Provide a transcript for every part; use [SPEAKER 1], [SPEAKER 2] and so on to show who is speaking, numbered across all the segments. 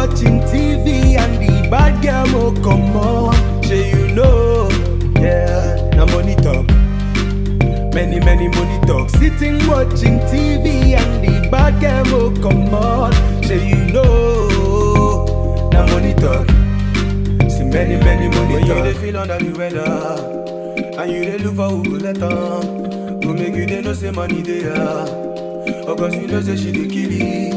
[SPEAKER 1] watching TV and the bad girl will come on. Say you know, yeah, now money talk. Many money talk. Sitting watching TV and the bad girl will come on. Say you know, now money talk. See many money talk. When you dey feel under the weather and you dey look for who go let on, go make you dey know say money there. Of course you know say she dey kill it.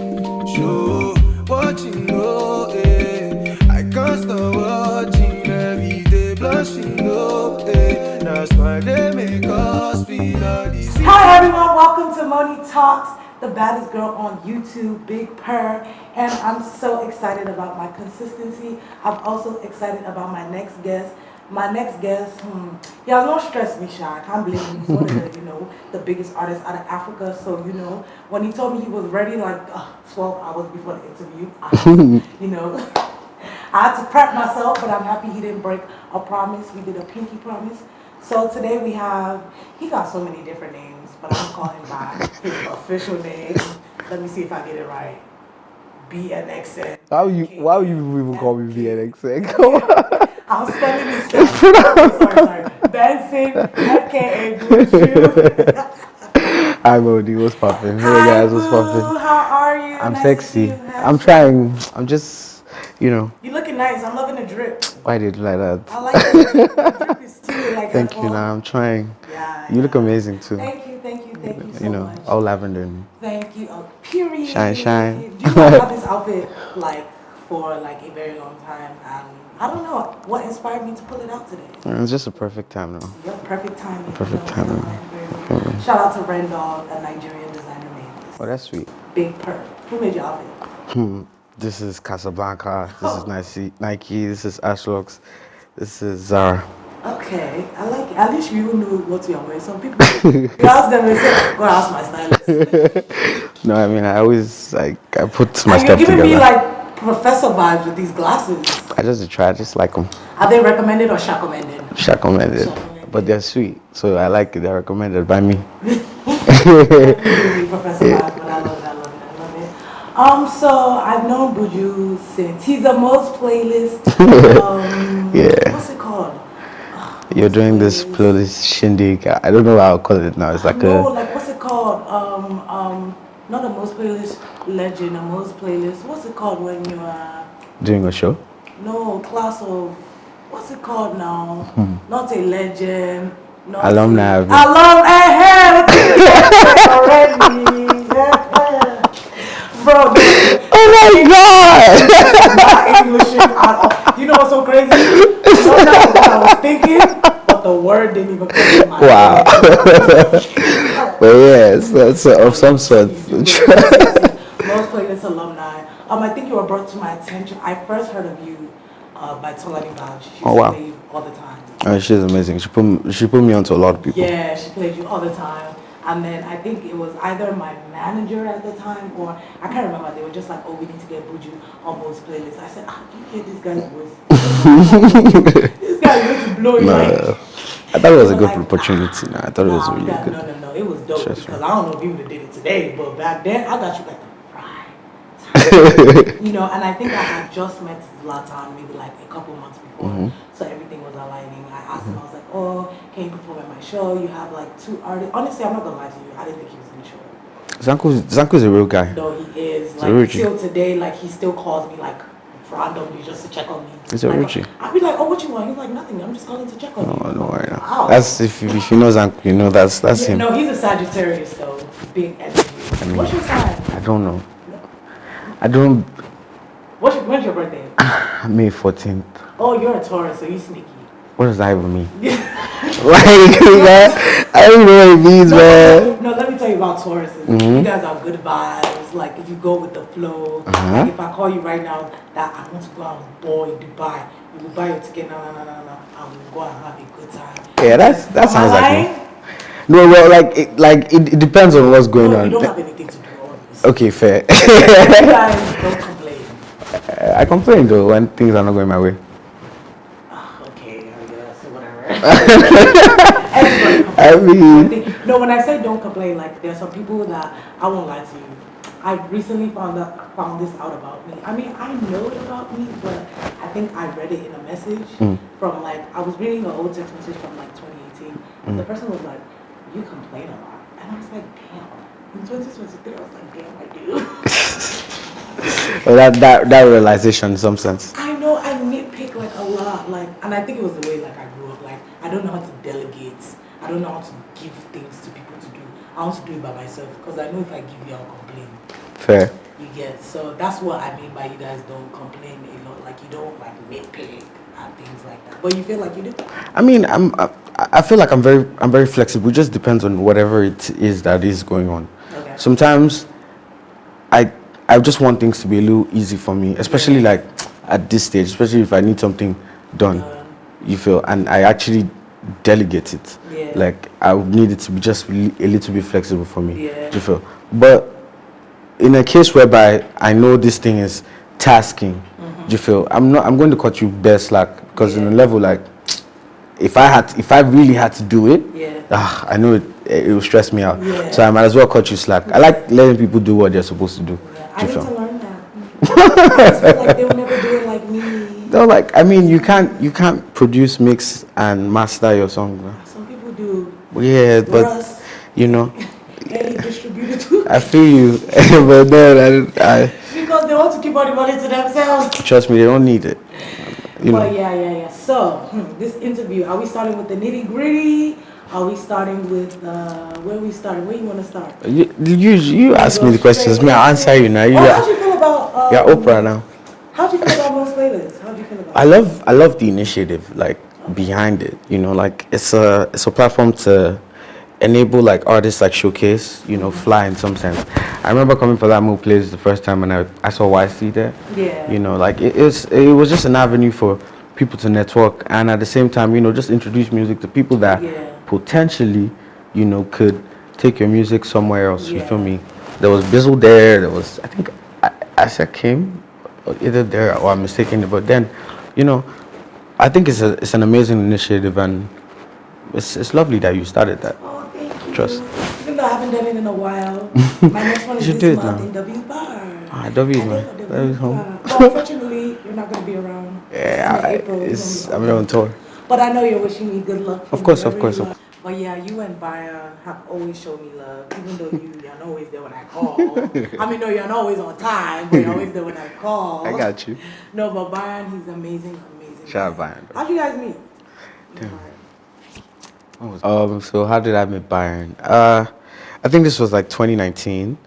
[SPEAKER 1] Show watching, oh eh. I can't stop watching every day, blushing, oh eh. That's why they make us feel all this.
[SPEAKER 2] Hi everyone, welcome to Moni Talks, the baddest girl on YouTube, Big Purr. And I'm so excited about my consistency. I'm also excited about my next guest. My next guest, y'all don't stress me, Sha. I can't blame him. He's one of the, the biggest artists out of Africa. So, when he told me he was ready, like 12 hours before the interview, I had to prep myself, but I'm happy he didn't break a promise. We did a pinky promise. So today he got so many different names, but I'm calling him by his official name. Let me see if I get it right. Bnxn.
[SPEAKER 3] Why would you even call me Bnxn?
[SPEAKER 2] I'm spelling this stuff. Sorry. Bnxn, aka Buju.
[SPEAKER 3] Hi, Moni. What's poppin'? Hey, guys. What's poppin'?
[SPEAKER 2] How are you?
[SPEAKER 3] I'm
[SPEAKER 2] nice
[SPEAKER 3] sexy. I'm trying. I'm just,
[SPEAKER 2] You're looking nice. I'm loving the drip.
[SPEAKER 3] Why did you like that?
[SPEAKER 2] I like it. The drip is too like
[SPEAKER 3] Thank you. Now I'm trying.
[SPEAKER 2] Yeah.
[SPEAKER 3] You look amazing too.
[SPEAKER 2] Thank you so much.
[SPEAKER 3] All lavender.
[SPEAKER 2] Thank you. Oh, period.
[SPEAKER 3] Shine.
[SPEAKER 2] Do you know I had this outfit for a very long time, and I don't know what inspired me to pull it out today.
[SPEAKER 3] It's just a perfect time now.
[SPEAKER 2] Yep, perfect timing.
[SPEAKER 3] Perfect timing.
[SPEAKER 2] Shout out to Rendog, a Nigerian designer made this.
[SPEAKER 3] Oh, that's sweet.
[SPEAKER 2] Big Purr. Who made your outfit?
[SPEAKER 3] This is Casablanca. This is Nike. This is Ashlocks. This is Zara.
[SPEAKER 2] Okay, I like it. At least you know what you're wearing. Some people, you ask them, they say, go ask my stylist.
[SPEAKER 3] No, I mean, I always, I put my stuff together.
[SPEAKER 2] You're giving me, professor vibes with these glasses.
[SPEAKER 3] I just try, I just like them.
[SPEAKER 2] Are they recommended or shacommended?
[SPEAKER 3] Shacommended. But they're sweet, so I like it. They're recommended by me.
[SPEAKER 2] Professor vibes, but I love it. So I've known Buju since he's the most playlist.
[SPEAKER 3] Yeah.
[SPEAKER 2] What's it called?
[SPEAKER 3] You're doing this playlist shindig. I don't know how I'll call it now. It's like
[SPEAKER 2] what's it called? Not a most playlist legend, a most playlist. What's it called when you are
[SPEAKER 3] doing a show?
[SPEAKER 2] No, class of what's it called now? Not a legend. Not
[SPEAKER 3] Alumni.
[SPEAKER 2] Already. Bro,
[SPEAKER 3] oh my God!
[SPEAKER 2] Not English at all. You know what's so crazy? That's what I was thinking, but the word didn't even come to my
[SPEAKER 3] Wow. But yes, that's of some sort.
[SPEAKER 2] Most playlist alumni. I think you were brought to my attention. I first heard of you by Tolani Baj. She played you all the time.
[SPEAKER 3] Oh, she's amazing. She put me onto a lot of people.
[SPEAKER 2] Yeah, she played you all the time. And then I think it was either my manager at the time or I can't remember. They were just like, oh, we need to get Buju on Bo's playlist. I said, do you hear this guy's voice? This guy's going to blow you.
[SPEAKER 3] I thought it was a good opportunity. I thought it was really good.
[SPEAKER 2] No. It was dope because I don't know if you would have did it today, but back then I got you like the pride. And I think I had just met Zlatan maybe like a couple months before. So everything was aligning. I asked him, I was like, oh, can you perform at my show? You have like 2 artists. Honestly, I'm not gonna lie to you. I didn't think he was gonna show up.
[SPEAKER 3] Zanku's a real guy.
[SPEAKER 2] No, he is. Till today, he still calls me randomly just to check on me.
[SPEAKER 3] He's a Richie.
[SPEAKER 2] I'd be like, oh, what you want? He's like, nothing. I'm just calling to check on you.
[SPEAKER 3] No worry. Wow. That's if you know Zanku, that's him.
[SPEAKER 2] No, he's a Sagittarius though. Big energy. What's your sign?
[SPEAKER 3] I don't know. I don't.
[SPEAKER 2] When's your birthday?
[SPEAKER 3] May 14th.
[SPEAKER 2] Oh, you're a Taurus, so you sneaky.
[SPEAKER 3] What does that even mean? I don't know what it means, man.
[SPEAKER 2] No, let me tell you about Tauruses. You guys are good vibes. If you go with the flow. If I call you right now that I want to go out and boy Dubai, you will buy your ticket. No. I will go and have a good time.
[SPEAKER 3] Yeah, that sounds like me. No, well, it depends on what's going on.
[SPEAKER 2] You don't have anything to do with all this.
[SPEAKER 3] Okay, fair.
[SPEAKER 2] You guys don't complain.
[SPEAKER 3] I complain though when things are not going my way.
[SPEAKER 2] Okay, I guess whatever.
[SPEAKER 3] I mean,
[SPEAKER 2] no, when I say don't complain, there are some people that I won't lie to you. I I recently found this out about me. I mean, I know it about me, but I think I read it in a message from like, I was reading an old text message from like 2018. The person was like, you complain a lot. And I was like, damn. In 2023, I was like, damn, I do.
[SPEAKER 3] Well, that realization in some sense.
[SPEAKER 2] I know I nitpick like a lot, like, and I think it was the way like I grew up. Like, I don't know how to delegate. I don't know how to give things to people to do. I want to do it by myself because I know if I give you, I'll complain.
[SPEAKER 3] Fair.
[SPEAKER 2] You get, so that's what I mean by you guys don't complain a lot. Like you don't like nitpick and things like that. But you feel like you do.
[SPEAKER 3] I mean, I feel like I'm very flexible. It just depends on whatever it is that is going on.
[SPEAKER 2] Okay.
[SPEAKER 3] Sometimes I just want things to be a little easy for me, especially like at this stage, especially if I need something done. You feel, and I actually delegate it.
[SPEAKER 2] Yeah.
[SPEAKER 3] Like I would need it to be just a little bit flexible for me.
[SPEAKER 2] Yeah.
[SPEAKER 3] You feel, but in a case whereby I know this thing is tasking, you feel, I'm going to cut you bare slack because in a level like if I really had to do it, I know it will stress me out.
[SPEAKER 2] Yeah.
[SPEAKER 3] So I might as well cut you slack. I like letting people do what they're supposed to do.
[SPEAKER 2] Yeah. I need to learn that. I just feel like they will never do it like me.
[SPEAKER 3] No, like I mean, you can't produce, mix, and master your song. Bro.
[SPEAKER 2] Some people do.
[SPEAKER 3] Yeah, but
[SPEAKER 2] Russ,
[SPEAKER 3] you know,
[SPEAKER 2] they distribute it too.
[SPEAKER 3] I feel you, but then I
[SPEAKER 2] Because they want to keep all the money to themselves.
[SPEAKER 3] trust me, they don't need it. You know.
[SPEAKER 2] But yeah. So, this interview, are we starting with the nitty gritty? Are we starting with where we starting? Where you want to start?
[SPEAKER 3] You ask me the questions, me I answer you now.
[SPEAKER 2] How do you feel about?
[SPEAKER 3] You're Oprah now.
[SPEAKER 2] How do you feel about most playlists? How do you feel about?
[SPEAKER 3] I love the initiative like behind it. You know, like it's a platform to enable like artists like showcase. You know, fly in some sense. I remember coming for that move plays the first time and I saw YC there.
[SPEAKER 2] Yeah.
[SPEAKER 3] You know, like it was just an avenue for people to network and at the same time, you know, just introduce music to people that potentially, you know, could take your music somewhere else. You feel me? There was Bizzle there. There was, I think, I said Kim, either there or I'm mistaken. But then, you know, I think it's an amazing initiative and it's lovely that you started that.
[SPEAKER 2] Oh, thank you.
[SPEAKER 3] Trust.
[SPEAKER 2] Even though I haven't done it in a while, my next one is
[SPEAKER 3] You should
[SPEAKER 2] this
[SPEAKER 3] do it
[SPEAKER 2] month
[SPEAKER 3] now.
[SPEAKER 2] in W Bar.
[SPEAKER 3] W, man. W home.
[SPEAKER 2] Well, unfortunately, you're not going to be around.
[SPEAKER 3] Yeah,
[SPEAKER 2] April.
[SPEAKER 3] I'm on tour.
[SPEAKER 2] But I know you're wishing me good luck.
[SPEAKER 3] Of course.
[SPEAKER 2] But yeah, you and Bayarn have always showed me love, even though you're not always there when I call. I mean, no, you're not always on time, but you're always there when I call.
[SPEAKER 3] I got you.
[SPEAKER 2] No, but Bayarn, he's amazing.
[SPEAKER 3] Shout out Bayarn.
[SPEAKER 2] How'd you guys meet?
[SPEAKER 3] So how did I meet Bayarn? I think this was like 2019.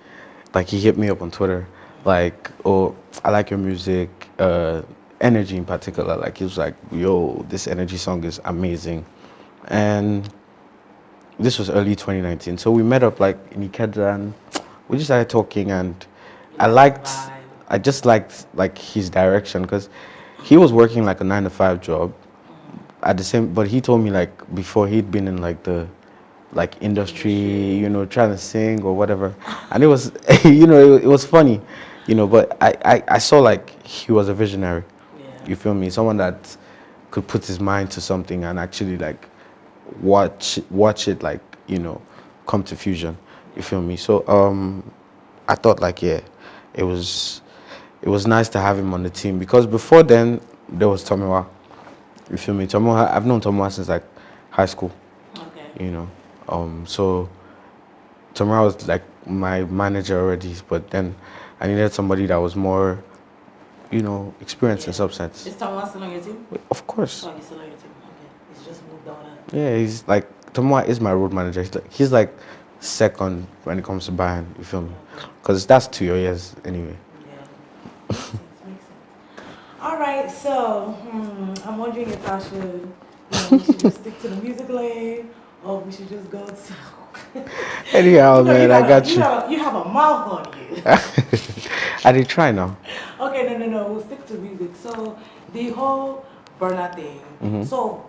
[SPEAKER 3] Like he hit me up on Twitter, like, oh, I like your music, energy in particular. Like he was like, yo, this energy song is amazing, and this was early 2019. So we met up like in Ikeja and we just started talking, and I just liked like his direction because he was working like a 9-to-5 job at the same, but he told me like before he'd been in like the like industry, you know, trying to sing or whatever, and it was you know it was funny, you know, but I saw like he was a visionary. You feel me? Someone that could put his mind to something and actually like watch it like, you know, come to fusion. You feel me? So I thought like it was nice to have him on the team because before then there was Tomiwa. You feel me? Tomiwa, I've known Tomiwa since like high school.
[SPEAKER 2] Okay.
[SPEAKER 3] You know. So Tomiwa was like my manager already, but then I needed somebody that was more, you know, experienced in substance.
[SPEAKER 2] Is Tomiwa still on your team?
[SPEAKER 3] Of course.
[SPEAKER 2] Oh, he's still on your team. Okay. He's just moved on.
[SPEAKER 3] Yeah, he's like Tomiwa is my road manager. He's like second when it comes to Bayern. You feel me? Because that's 2 years anyway.
[SPEAKER 2] Yeah. Makes sense. All right, so I'm wondering if I should, we should just stick to the music lane, or we should just go to.
[SPEAKER 3] Anyhow, man, I got you.
[SPEAKER 2] You have a mouth on you.
[SPEAKER 3] I did try now.
[SPEAKER 2] Okay, no, we'll stick to music. So the whole Burna thing. So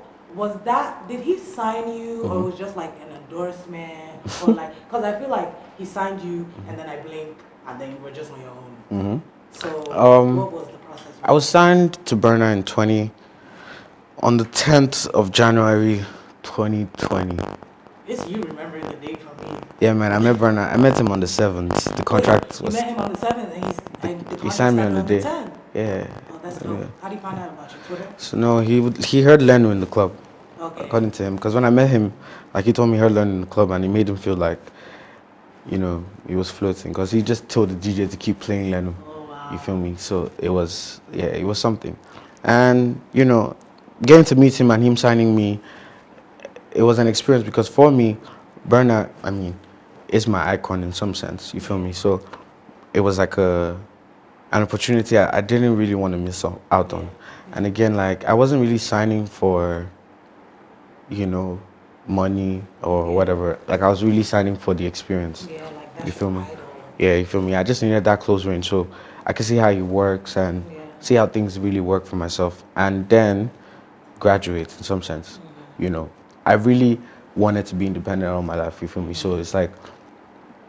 [SPEAKER 2] did he sign you, or was just like an endorsement, or like? Because I feel like he signed you, and then I blinked, and then you were just on your own. So what was the process?
[SPEAKER 3] I was signed to Burna on the 10th of January 2020.
[SPEAKER 2] It's you remembering the date for me.
[SPEAKER 3] Yeah, man, I met Burna. I met him on the 7th. The contract
[SPEAKER 2] You
[SPEAKER 3] was.
[SPEAKER 2] met him on the 7th and the
[SPEAKER 3] He
[SPEAKER 2] contract
[SPEAKER 3] signed me on
[SPEAKER 2] started
[SPEAKER 3] the day.
[SPEAKER 2] 10th.
[SPEAKER 3] Yeah.
[SPEAKER 2] Oh, that's dope.
[SPEAKER 3] Yeah.
[SPEAKER 2] How do you find out about you? Twitter?
[SPEAKER 3] So no, he heard Lenu in the club.
[SPEAKER 2] Okay.
[SPEAKER 3] According to him, because when I met him, like he told me he heard Lenu in the club, and it made him feel like, you know, he was floating. Because he just told the DJ to keep playing Lenu.
[SPEAKER 2] Oh, wow.
[SPEAKER 3] You feel me? So it was something. And you know, getting to meet him and him signing me, it was an experience because for me, Burna, I mean, is my icon in some sense. You feel me? So it was like an opportunity I didn't really want to miss out on. And again, like I wasn't really signing for, you know, money or whatever. Like I was really signing for the experience.
[SPEAKER 2] Yeah, like that's
[SPEAKER 3] You feel me?
[SPEAKER 2] idol.
[SPEAKER 3] Yeah, you feel me? I just needed that close range so I could see how he works and see how things really work for myself. And then graduate in some sense. You know, I really wanted to be independent all my life. You feel me? So it's like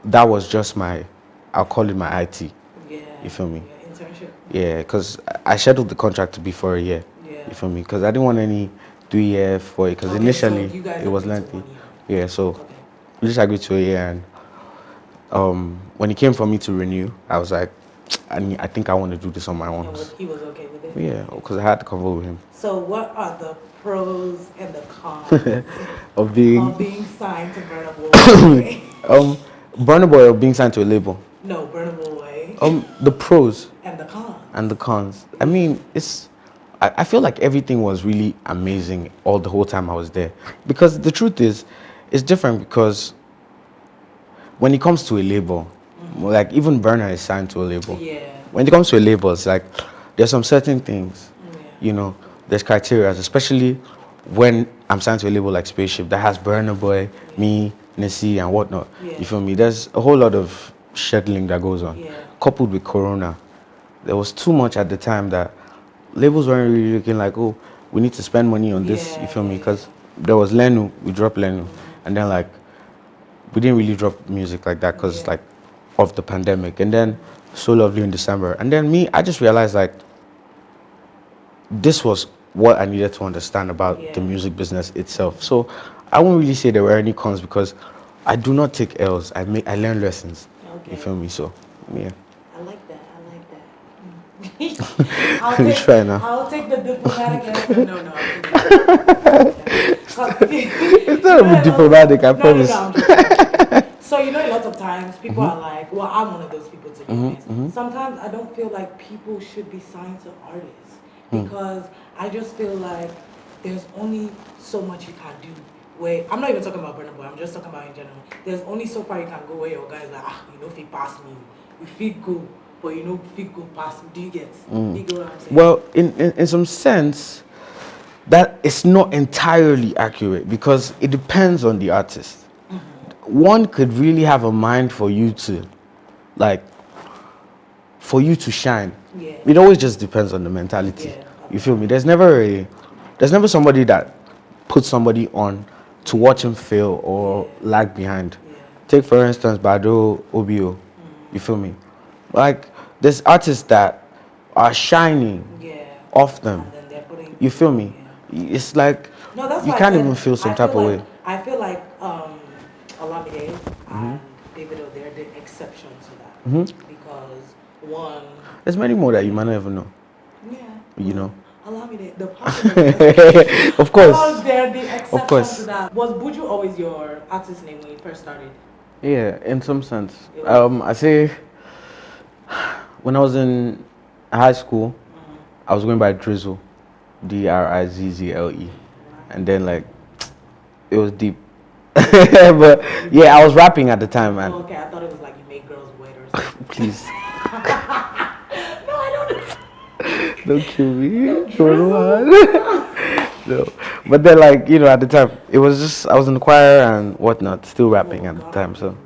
[SPEAKER 3] that was just I'll call it my IT.
[SPEAKER 2] Yeah.
[SPEAKER 3] You feel me?
[SPEAKER 2] Yeah, internship.
[SPEAKER 3] Yeah, because I scheduled the contract to be for a year.
[SPEAKER 2] Yeah.
[SPEAKER 3] You feel me? Because I didn't want any 3-year, 4-year. Because initially
[SPEAKER 2] so you guys
[SPEAKER 3] it was
[SPEAKER 2] agreed to
[SPEAKER 3] lengthy.
[SPEAKER 2] 1 year.
[SPEAKER 3] Yeah, so
[SPEAKER 2] Okay.
[SPEAKER 3] we just agreed to a year, and when it came for me to renew, I was like, I think I want to do this on my own.
[SPEAKER 2] And he was okay with it?
[SPEAKER 3] Yeah, because I had to convo with him.
[SPEAKER 2] So what are the pros and the cons
[SPEAKER 3] Of being
[SPEAKER 2] of being signed to Burna Boy?
[SPEAKER 3] Burna Boy or being signed to a label.
[SPEAKER 2] No, Burna Boy.
[SPEAKER 3] The pros
[SPEAKER 2] And the cons.
[SPEAKER 3] and the cons. I mean, I feel like everything was really amazing all the whole time I was there. Because the truth is, it's different because when it comes to a label, like even Burna is signed to a label.
[SPEAKER 2] Yeah.
[SPEAKER 3] When it comes to a label, it's like there's some certain things, you know, there's criteria, especially when I'm signed to a label like Spaceship that has Burna Boy, me, Nessie, and whatnot.
[SPEAKER 2] Yeah.
[SPEAKER 3] You feel me? There's a whole lot of scheduling that goes on.
[SPEAKER 2] Yeah.
[SPEAKER 3] Coupled with Corona, there was too much at the time that labels weren't really looking like, oh, we need to spend money on this. You feel me? Because there was Lenu, we dropped Lenu, and then like we didn't really drop music like that because like of the pandemic, and then So Lovely in December, and then me, I just realized like this was what I needed to understand about the music business itself. So I won't really say there were any cons because I do not take L's. I learn lessons.
[SPEAKER 2] Okay.
[SPEAKER 3] You feel me? So yeah.
[SPEAKER 2] I like that. I'll
[SPEAKER 3] Try now.
[SPEAKER 2] I'll take the diplomatic answer. No.
[SPEAKER 3] It's not diplomatic, I promise.
[SPEAKER 2] So you know, a lot of times people are like, "Well, I'm one of those people to be honest." Sometimes I don't feel like people should be signed to artists because I just feel like there's only so much you can do. Where I'm not even talking about Burna Boy. I'm just talking about in general. There's only so far you can go where your guys like, you know, if he pass me, if he go. But you know, if go past, do you get? You get what I'm saying?
[SPEAKER 3] Well, in some sense, that is not entirely accurate because it depends on the artist. One could really have a mind for you to, like, for you to shine.
[SPEAKER 2] Yeah.
[SPEAKER 3] It always just depends on the mentality.
[SPEAKER 2] Yeah.
[SPEAKER 3] You feel me? There's never somebody that puts somebody on to watch him fail or lag behind.
[SPEAKER 2] Yeah.
[SPEAKER 3] Take for instance Bado Obio. You feel me? Like there's artists that are shining off them.
[SPEAKER 2] And then they're putting,
[SPEAKER 3] You feel me? It's like
[SPEAKER 2] no, that's
[SPEAKER 3] you
[SPEAKER 2] why
[SPEAKER 3] can't
[SPEAKER 2] I said,
[SPEAKER 3] even feel some
[SPEAKER 2] I
[SPEAKER 3] type of
[SPEAKER 2] feel
[SPEAKER 3] way.
[SPEAKER 2] like, I feel like Olamide and David O, they're the exception to that. Because one,
[SPEAKER 3] There's many more that you might not even know.
[SPEAKER 2] yeah,
[SPEAKER 3] You know?
[SPEAKER 2] Olamide, the popular
[SPEAKER 3] Of course.
[SPEAKER 2] they're the exception
[SPEAKER 3] Of course.
[SPEAKER 2] to that. Was Buju always your artist name when you first started?
[SPEAKER 3] Yeah, in some sense. I say when I was in high school, I was going by Drizzle, Drizzle, and then like it was deep. But yeah, I was rapping at the time, man.
[SPEAKER 2] Oh, okay, I thought it was like you made girls wet or something.
[SPEAKER 3] Please,
[SPEAKER 2] No, I don't.
[SPEAKER 3] don't kill me. No, but then like you know, at the time, it was just I was in the choir and whatnot, still rapping at the time. So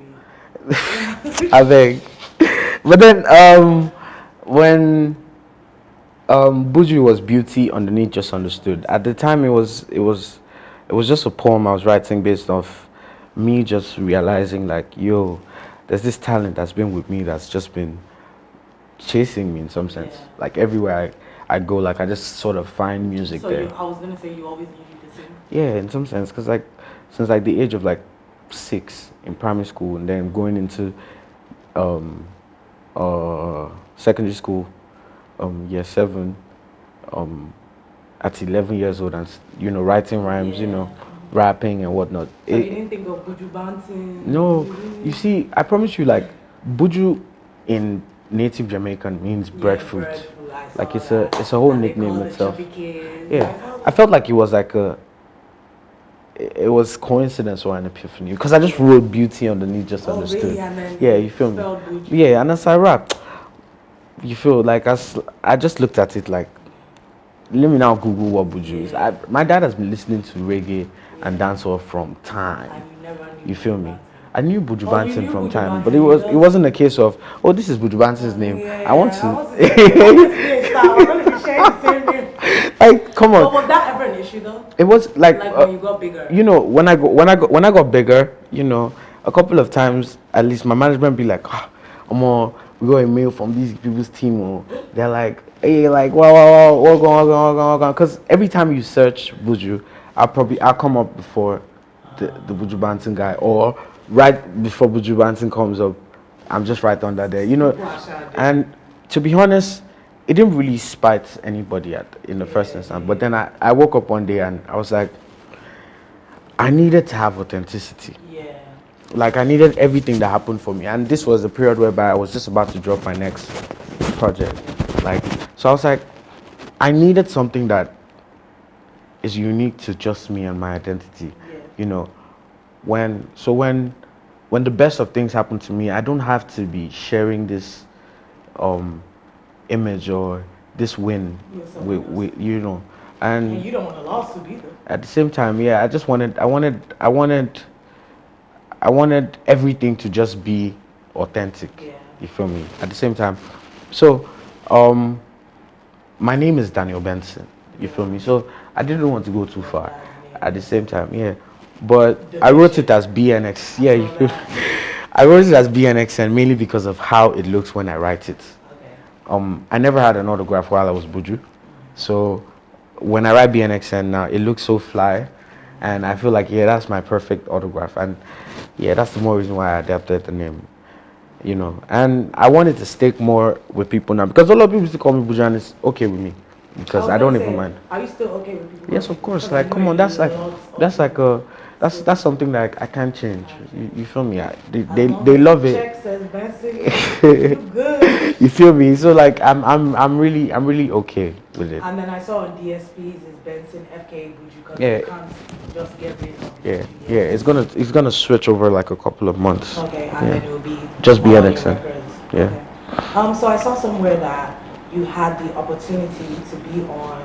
[SPEAKER 3] I beg. But then when Buju was Beauty Underneath Just Understood. At the time it was just a poem I was writing based off me just realizing like, yo, there's this talent that's been with me that's just been chasing me in some sense.
[SPEAKER 2] Yeah.
[SPEAKER 3] Like everywhere I go, like I just sort of find music
[SPEAKER 2] So
[SPEAKER 3] there.
[SPEAKER 2] I was gonna say you always needed to sing.
[SPEAKER 3] Yeah, in some sense, because like since like the age of like 6 in primary school, and then going into um, secondary school, year 7, at 11 years old, and writing rhymes, rapping and whatnot.
[SPEAKER 2] So you didn't think of Buju bouncing?
[SPEAKER 3] No, you see, I promise you, like Buju in native Jamaican means breadfruit.
[SPEAKER 2] Breadfruit,
[SPEAKER 3] Like it's a whole
[SPEAKER 2] and they
[SPEAKER 3] nickname
[SPEAKER 2] call the
[SPEAKER 3] itself.
[SPEAKER 2] chubby kids.
[SPEAKER 3] Yeah, I felt like it was like it was coincidence or an epiphany, because I just wrote beauty underneath, just understood.
[SPEAKER 2] Really? And then
[SPEAKER 3] Yeah, you feel me?
[SPEAKER 2] Buju.
[SPEAKER 3] Yeah, and as I rap, you feel like I just looked at it like, let me now Google what Buju is. My dad has been listening to reggae and dancehall from time.
[SPEAKER 2] And you never knew
[SPEAKER 3] You feel me?
[SPEAKER 2] Buju
[SPEAKER 3] I knew Buju
[SPEAKER 2] you
[SPEAKER 3] Banton
[SPEAKER 2] knew
[SPEAKER 3] from
[SPEAKER 2] Buju
[SPEAKER 3] time,
[SPEAKER 2] Banton,
[SPEAKER 3] but
[SPEAKER 2] you
[SPEAKER 3] it wasn't a case of, oh, this is Buju Banton's name.
[SPEAKER 2] Yeah,
[SPEAKER 3] I want
[SPEAKER 2] I
[SPEAKER 3] to.
[SPEAKER 2] want to say, we're going to be sharing the same name.
[SPEAKER 3] Like, come on.
[SPEAKER 2] But was that ever an issue though?
[SPEAKER 3] It was like
[SPEAKER 2] When you got bigger?
[SPEAKER 3] when I got bigger, a couple of times at least my management be like, we got a mail from these people's team. Or they're like, hey, like, wow, what going? Because every time you search Buju, I'll come up before the Buju Banton guy, or right before Buju Banton comes up, I'm just right under there, And to be honest, it didn't really spite anybody in the first instance. But then I woke up one day and I was like, I needed to have authenticity.
[SPEAKER 2] Yeah.
[SPEAKER 3] Like I needed everything that happened for me. And this was the period whereby I was just about to drop my next project. So I was like, I needed something that is unique to just me and my identity.
[SPEAKER 2] Yeah.
[SPEAKER 3] When the best of things happen to me, I don't have to be sharing this image or this win with
[SPEAKER 2] and you don't want a lawsuit either.
[SPEAKER 3] At the same time, yeah, I wanted everything to just be authentic.
[SPEAKER 2] Yeah.
[SPEAKER 3] You feel me? At the same time, so my name is Daniel Bnxn. You feel me? So I didn't want to go too far. At the same time, yeah, but I wrote it as Bnx. Yeah, you feel. I wrote it as Bnxn mainly because of how it looks when I write it. I never had an autograph while I was Buju, so when I write Bnxn now, it looks so fly, and I feel like that's my perfect autograph, and that's the more reason why I adapted the name, And I wanted to stick more with people now, because a lot of people used to call me Buju, and it's okay with me, because I don't even mind.
[SPEAKER 2] Are you still okay with people?
[SPEAKER 3] Yes, of course. Like, come on, that's something that I can't change. You feel me? They love it.
[SPEAKER 2] Check says Bnxn, you good.
[SPEAKER 3] You feel me? So like I'm really okay with it.
[SPEAKER 2] And then I saw on DSPs is Bnxn FK Buju, because
[SPEAKER 3] Yeah.
[SPEAKER 2] you can't just get rid of
[SPEAKER 3] Yeah,
[SPEAKER 2] Buju.
[SPEAKER 3] yeah. It's gonna switch over like a couple of months.
[SPEAKER 2] Okay, and then it will be
[SPEAKER 3] Just
[SPEAKER 2] all your
[SPEAKER 3] Bnxn.
[SPEAKER 2] records.
[SPEAKER 3] Yeah.
[SPEAKER 2] Okay. So I saw somewhere that you had the opportunity to be on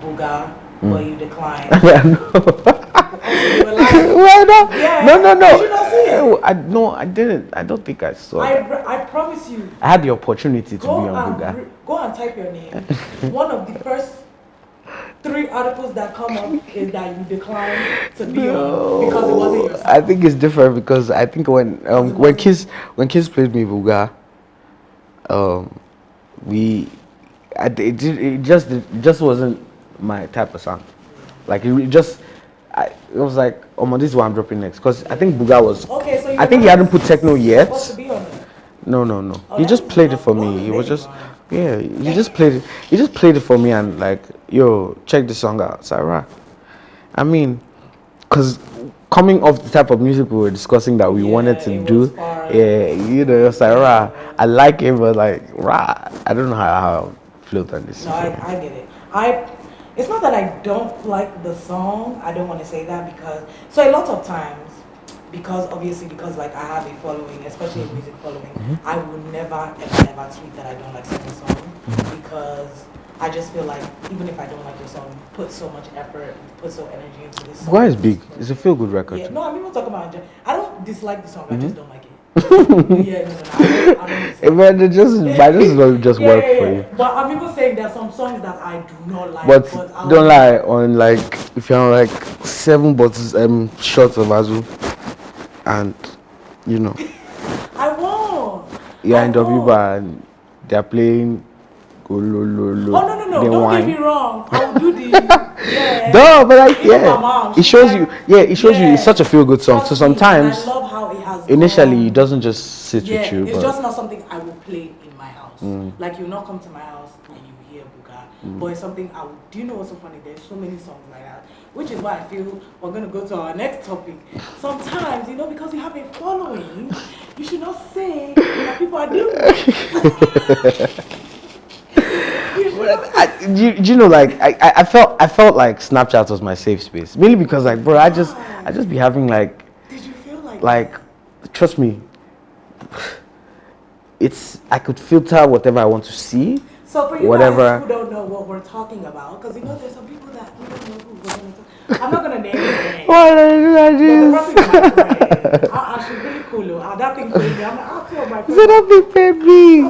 [SPEAKER 2] Buga, but you declined.
[SPEAKER 3] Yeah, no.
[SPEAKER 2] You were like,
[SPEAKER 3] Well, no.
[SPEAKER 2] yeah.
[SPEAKER 3] No.
[SPEAKER 2] Did you not see it?
[SPEAKER 3] No, I didn't. I don't think I saw that.
[SPEAKER 2] I promise you.
[SPEAKER 3] I had the opportunity to be on Buga.
[SPEAKER 2] Go and type your name. One of the first 3 articles that come up is that you declined to be on because it wasn't your song.
[SPEAKER 3] I think it's different, because I think when Kizz played me Buga, it just wasn't my type of song. Like it was like, oh, this is what I'm dropping next, because I think Buga was.
[SPEAKER 2] Okay, so
[SPEAKER 3] I think he hadn't put techno yet.
[SPEAKER 2] supposed to be on it.
[SPEAKER 3] No.
[SPEAKER 2] Oh,
[SPEAKER 3] He just played it for me. He was just, he just played it. He just played it for me and like, yo, check this song out, Sarah. I mean, because coming off the type of music we were discussing that we wanted to do, Sarah, I like it, but like, I don't know how I feel on this.
[SPEAKER 2] No, I get it. It's not that I don't like the song. I don't want to say that, because a lot of times, because like I have a following, especially a music following, I would never ever tweet that I don't like certain song, because I just feel like even if I don't like your song, you put so much effort, put so energy into this song.
[SPEAKER 3] Why is big? It's a feel good record.
[SPEAKER 2] Yeah, no, I'm even talking about. I don't dislike the song. I just don't like it. Yeah, no, I don't
[SPEAKER 3] But it just work for you.
[SPEAKER 2] But I'm even saying there are some songs that I do not like.
[SPEAKER 3] But
[SPEAKER 2] I
[SPEAKER 3] don't lie, on like, if you're on like 7 bottles shots of Azu, and
[SPEAKER 2] I won't.
[SPEAKER 3] you're in W bar and they're playing go lo lo lo.
[SPEAKER 2] Oh no, No.
[SPEAKER 3] they
[SPEAKER 2] Don't
[SPEAKER 3] whine.
[SPEAKER 2] get me wrong. I will do the
[SPEAKER 3] No, but like
[SPEAKER 2] Even my mom,
[SPEAKER 3] it shows you. Yeah, it shows you. It's
[SPEAKER 2] yeah.
[SPEAKER 3] such a feel good song. So
[SPEAKER 2] Trust me, and
[SPEAKER 3] sometimes
[SPEAKER 2] I love how it has
[SPEAKER 3] initially
[SPEAKER 2] gone.
[SPEAKER 3] it doesn't just sit
[SPEAKER 2] Yeah,
[SPEAKER 3] with you.
[SPEAKER 2] it's
[SPEAKER 3] But
[SPEAKER 2] just not something I will play in my house. Like you not come to my house and you hear Buga, but it's something I would. Do you know what's so funny? There's so many songs like that, which is why I feel we're gonna go to our next topic. Sometimes, because you have a following, you should not say that people are doing
[SPEAKER 3] I felt like Snapchat was my safe space, really, because like, bro, I just be having like.
[SPEAKER 2] Did you feel
[SPEAKER 3] like, trust me, I could filter whatever I want to see.
[SPEAKER 2] So for you
[SPEAKER 3] whatever.
[SPEAKER 2] guys who don't know what we're talking about, because there's some people that we don't know who we're going to talk. I'm not gonna name their name.
[SPEAKER 3] What are you
[SPEAKER 2] But
[SPEAKER 3] doing?
[SPEAKER 2] the person is my friend. She's really cool. That thing paid me. I'm like, I'll tell my friend.
[SPEAKER 3] So that big baby.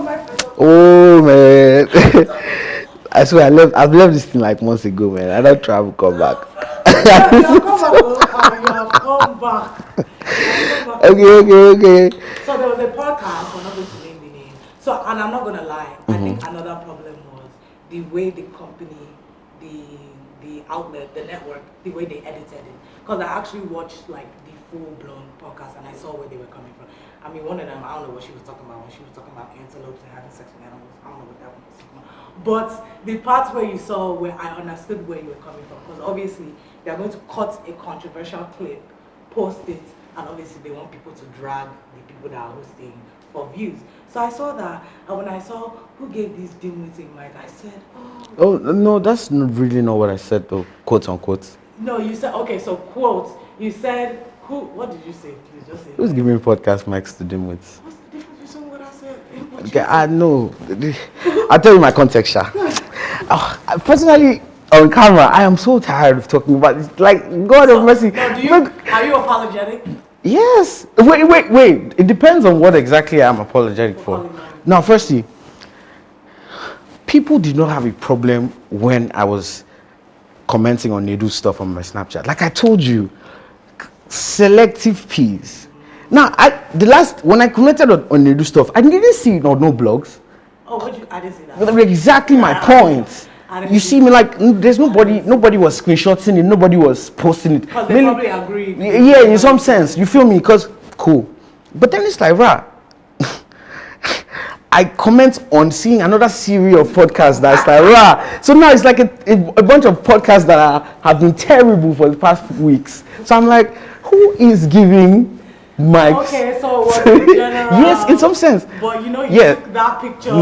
[SPEAKER 3] Oh man. I swear I've left this thing like months ago, man. I don't travel, come back.
[SPEAKER 2] You have come back.
[SPEAKER 3] Okay.
[SPEAKER 2] So there was a podcast, we're not going to name the name. So, and I'm not going to lie, I think another problem was the way the company, the outlet, the network, the way they edited it. Because I actually watched like the full-blown podcast and I saw where they were coming from. I mean, one of them, I don't know what she was talking about when she was talking about antelopes and having sex with animals. I don't know what that one was talking about. But the parts where you saw where I understood where you were coming from, because obviously they're going to cut a controversial clip, post it, and obviously they want people to drag the people that are hosting for views. So I saw that, and when I saw who gave this dimwit mic, I said,
[SPEAKER 3] Oh no, that's really not what I said though, quote unquote.
[SPEAKER 2] No, you said, okay, so quote, you said, what did you say? Please just say.
[SPEAKER 3] Who's giving podcast mics to dimwits?
[SPEAKER 2] What's the difference between what I said and what you
[SPEAKER 3] Okay,
[SPEAKER 2] said?
[SPEAKER 3] I know. I'll tell you my context, Sha. Personally, on camera, I am so tired of talking about this. Like, God of mercy.
[SPEAKER 2] No, are you apologetic?
[SPEAKER 3] Yes. Wait. It depends on what exactly I'm apologetic for. Now, firstly, people did not have a problem when I was commenting on Nedu stuff on my Snapchat. Like I told you, selective peas. Now, when I commented on Nedu stuff, I didn't see it on no blogs.
[SPEAKER 2] Oh, I didn't see that.
[SPEAKER 3] But exactly my point. You see me like there's nobody was screenshotting it, nobody was posting it.
[SPEAKER 2] Because they probably agreed.
[SPEAKER 3] Yeah, in some sense, you feel me? Because cool. But then it's like, I comment on seeing another series of podcasts that's like, So now it's like a bunch of podcasts that have been terrible for the past weeks. So I'm like, who is giving mics?
[SPEAKER 2] Okay, so what in general?
[SPEAKER 3] Yes, in some sense.
[SPEAKER 2] But you took that picture.
[SPEAKER 3] Wait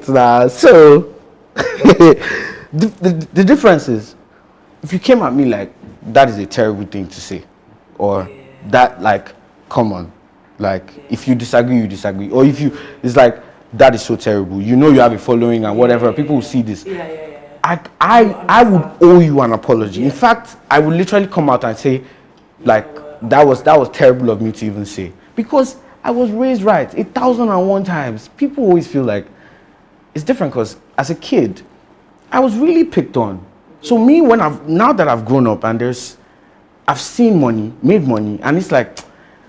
[SPEAKER 3] now. So the difference is, if you came at me like that is a terrible thing to say, or that like, come on, like if you disagree, you disagree, or if it's like that is so terrible. You have a following and whatever. People will see this. I would owe you an apology. In fact, I would literally come out and say, like, that was terrible of me to even say, because I was raised right 1,001 times. People always feel like it's different because as a kid, I was really picked on. So me, now that I've grown up and I've seen money, made money, and it's like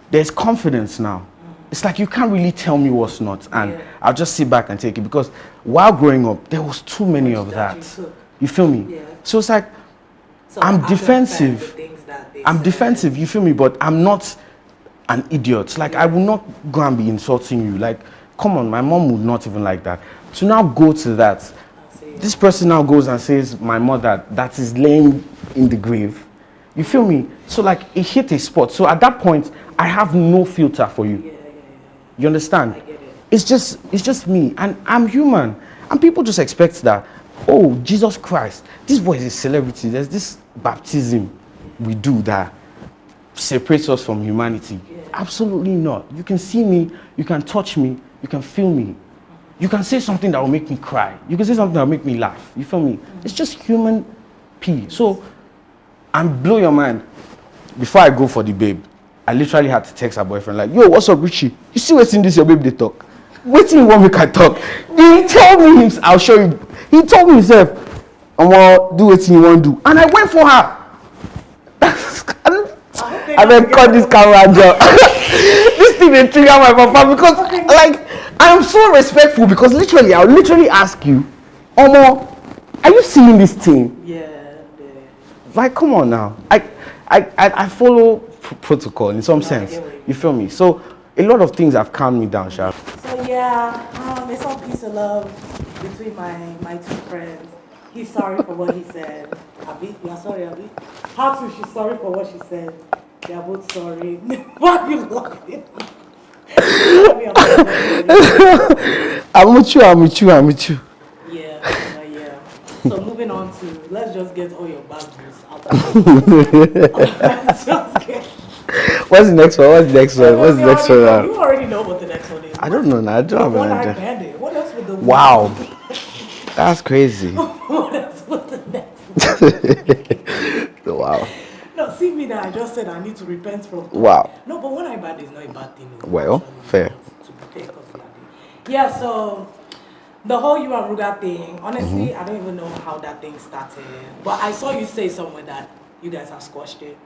[SPEAKER 3] there's confidence now. It's like you can't really tell me what's not, and I'll just sit back and take it, because while growing up, there was too many of that. You feel me? Yeah. So it's like I'm defensive. I'm defensive, you feel me? But I'm not an idiot. Like, I will not go and be insulting you. Like, come on, my mom would not even like that. To now go to that, this person now goes and says, my mother, that is laying in the grave. You feel me? So, like, it hit a spot. So, at that point, I have no filter for you. You understand? It's just me. And I'm human. And people just expect that, oh, Jesus Christ, this boy is a celebrity. There's this baptism we do that separates us from humanity. Absolutely not. You can see me, you can touch me, you can feel me. You can say something that will make me cry. You can say something that will make me laugh. You feel me? It's just human pee. So, and blow your mind. Before I go for the babe, I literally had to text her boyfriend like, yo, what's up, Richie? You see what's in this your babe they talk? Wait till you want me to talk. He told me I'll show you. He told me himself, I'm gonna do what you want to do. And I went for her. And then cut this camera job. This thing they trigger my papa because like
[SPEAKER 4] I am so respectful because literally, I'll literally ask you, Omo, are you seeing this thing?
[SPEAKER 2] Yeah.
[SPEAKER 4] Like, come on now. I follow protocol in some sense. You feel me? So a lot of things have calmed me down, Sha.
[SPEAKER 2] So yeah, it's all peace and love between my two friends. He's sorry for what he said. Abi, you are sorry, Abi. How too, she's sorry for what she said. They are both sorry. Why are you laughing?
[SPEAKER 4] I'm with you.
[SPEAKER 2] Yeah. So moving on to, let's just get all your bad news out of the way.
[SPEAKER 4] What's the next one?
[SPEAKER 2] You already know what the next one is.
[SPEAKER 4] I don't know now. I don't have an idea.
[SPEAKER 2] Bandit. What else would the
[SPEAKER 4] Wow. That's crazy.
[SPEAKER 2] What else would the next one?
[SPEAKER 4] Wow.
[SPEAKER 2] No, see me now. I just said I need to repent from.
[SPEAKER 4] Wow.
[SPEAKER 2] No, but when I bad is not a bad thing.
[SPEAKER 4] Well, fair.
[SPEAKER 2] To be fair, yeah. So the whole you and Ruga thing. Honestly, I don't even know how that thing started. But I saw you say somewhere that you guys have squashed it.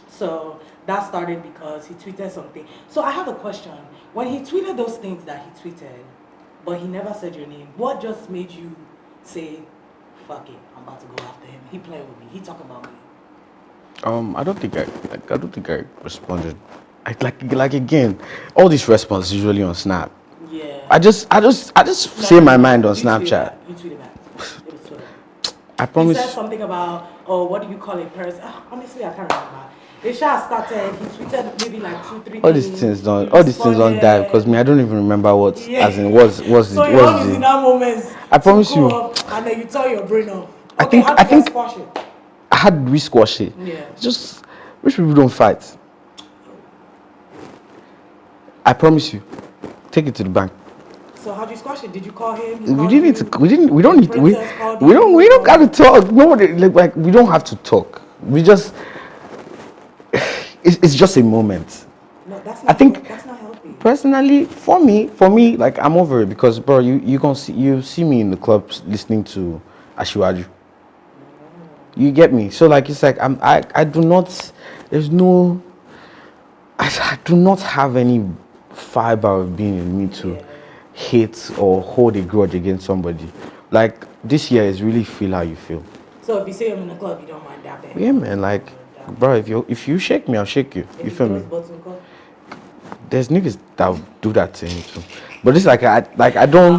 [SPEAKER 2] So that started because he tweeted something. So I have a question. When he tweeted those things that he tweeted, but he never said your name, what just made you say, "Fuck it, I'm about to go after him. He playing with me. He talking about me."
[SPEAKER 4] I don't think I responded. Like again, all these responses usually on Snap.
[SPEAKER 2] Yeah.
[SPEAKER 4] I just say my mind on Snapchat.
[SPEAKER 2] You tweeted back. It was Twitter.
[SPEAKER 4] I promise.
[SPEAKER 2] He said something about, what do you call a person? Honestly, I can't remember. The show started. He tweeted maybe like 2-3
[SPEAKER 4] All these things don't die because me I don't even remember what as in what's
[SPEAKER 2] so you're always in that moment.
[SPEAKER 4] I promise you.
[SPEAKER 2] And then you tell your brain off.
[SPEAKER 4] I
[SPEAKER 2] Okay,
[SPEAKER 4] think
[SPEAKER 2] squash it.
[SPEAKER 4] how did we squash it?
[SPEAKER 2] Yeah.
[SPEAKER 4] Just rich people don't fight. I promise you. Take it to the bank.
[SPEAKER 2] So how did you squash it? Did you call him?
[SPEAKER 4] We don't gotta talk. Nobody like we don't have to talk. We just it's just a moment.
[SPEAKER 2] No, that's not.
[SPEAKER 4] I think
[SPEAKER 2] that's not healthy.
[SPEAKER 4] personally, for me, like I'm over it because, bro, you see me in the club listening to Ashiwaju. You get me? So like it's like I do not. There's no. I do not have any fiber of being in me to hate or hold a grudge against somebody. Like this year is really feel how you feel.
[SPEAKER 2] So if you see him in the club, you don't mind that bad?
[SPEAKER 4] Yeah, man. Like, bro, if you shake me, I'll shake you. You feel me? There's niggas that will do that to him too. But it's like I do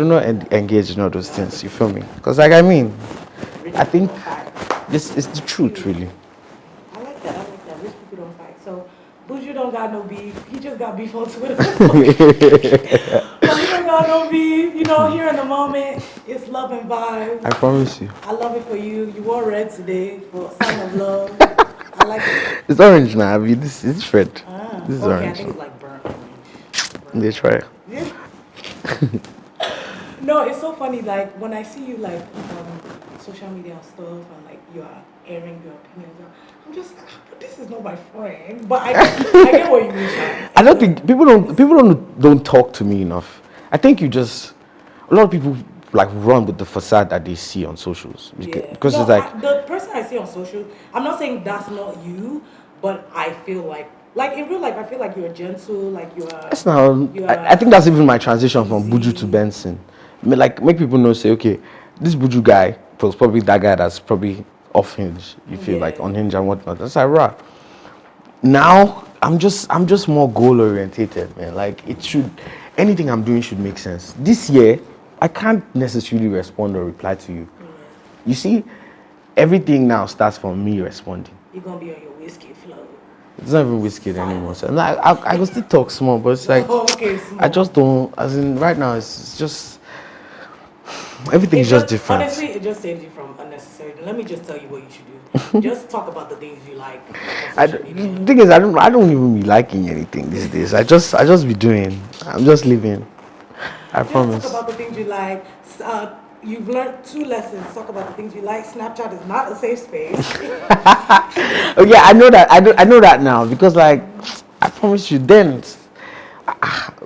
[SPEAKER 4] not engage in all those things. You feel me? Because like I mean, I think this is the truth, really.
[SPEAKER 2] I like that. Rich people don't fight. So Buju don't got no beef. He just got beef on Twitter. But he don't got no beef. You know, here in the moment, it's love and vibes.
[SPEAKER 4] I promise you.
[SPEAKER 2] I love it for you. You wore red today for a sign of love. I like it.
[SPEAKER 4] It's orange now. I mean, this is red. This is
[SPEAKER 2] okay,
[SPEAKER 4] orange.
[SPEAKER 2] I think it's like burnt orange.
[SPEAKER 4] They try.
[SPEAKER 2] Yeah. No, it's so funny. Like when I see you like social media and stuff, and like you are airing your opinions, I'm just like, but this is not my friend. But I get what you mean.
[SPEAKER 4] I don't think people don't talk to me enough. I think a lot of people like run with the facade that they see on socials because
[SPEAKER 2] no,
[SPEAKER 4] it's like
[SPEAKER 2] the person I see on social. I'm not saying that's not you, but I feel like in real life, I feel like you're gentle, like you are.
[SPEAKER 4] That's not. I think that's even my transition from Buju to Bnxn. Like make people know, say, okay, this Buju guy was probably that guy that's probably off hinge. You feel like on hinge and whatnot. That's like right. Now I'm just more goal orientated, man. Like anything I'm doing should make sense. This year, I can't necessarily respond or reply to you. You see, everything now starts from me responding.
[SPEAKER 2] You're gonna be on your whiskey flow.
[SPEAKER 4] It's not even whiskey anymore. So like, I can still talk small, but it's like I just don't. As in, right now, it's just everything's just different.
[SPEAKER 2] Honestly, it just saves you from unnecessary. Let me just tell you what you should do. Just talk about the things you like.
[SPEAKER 4] The thing is, I don't even be liking anything these days. I just be doing. I'm just living. I promise.
[SPEAKER 2] Talk about the things you like. You've learned 2 lessons. Talk about the things you like. Snapchat is not a safe space.
[SPEAKER 4] Oh yeah, I know that. I know that now because like I promise you. Then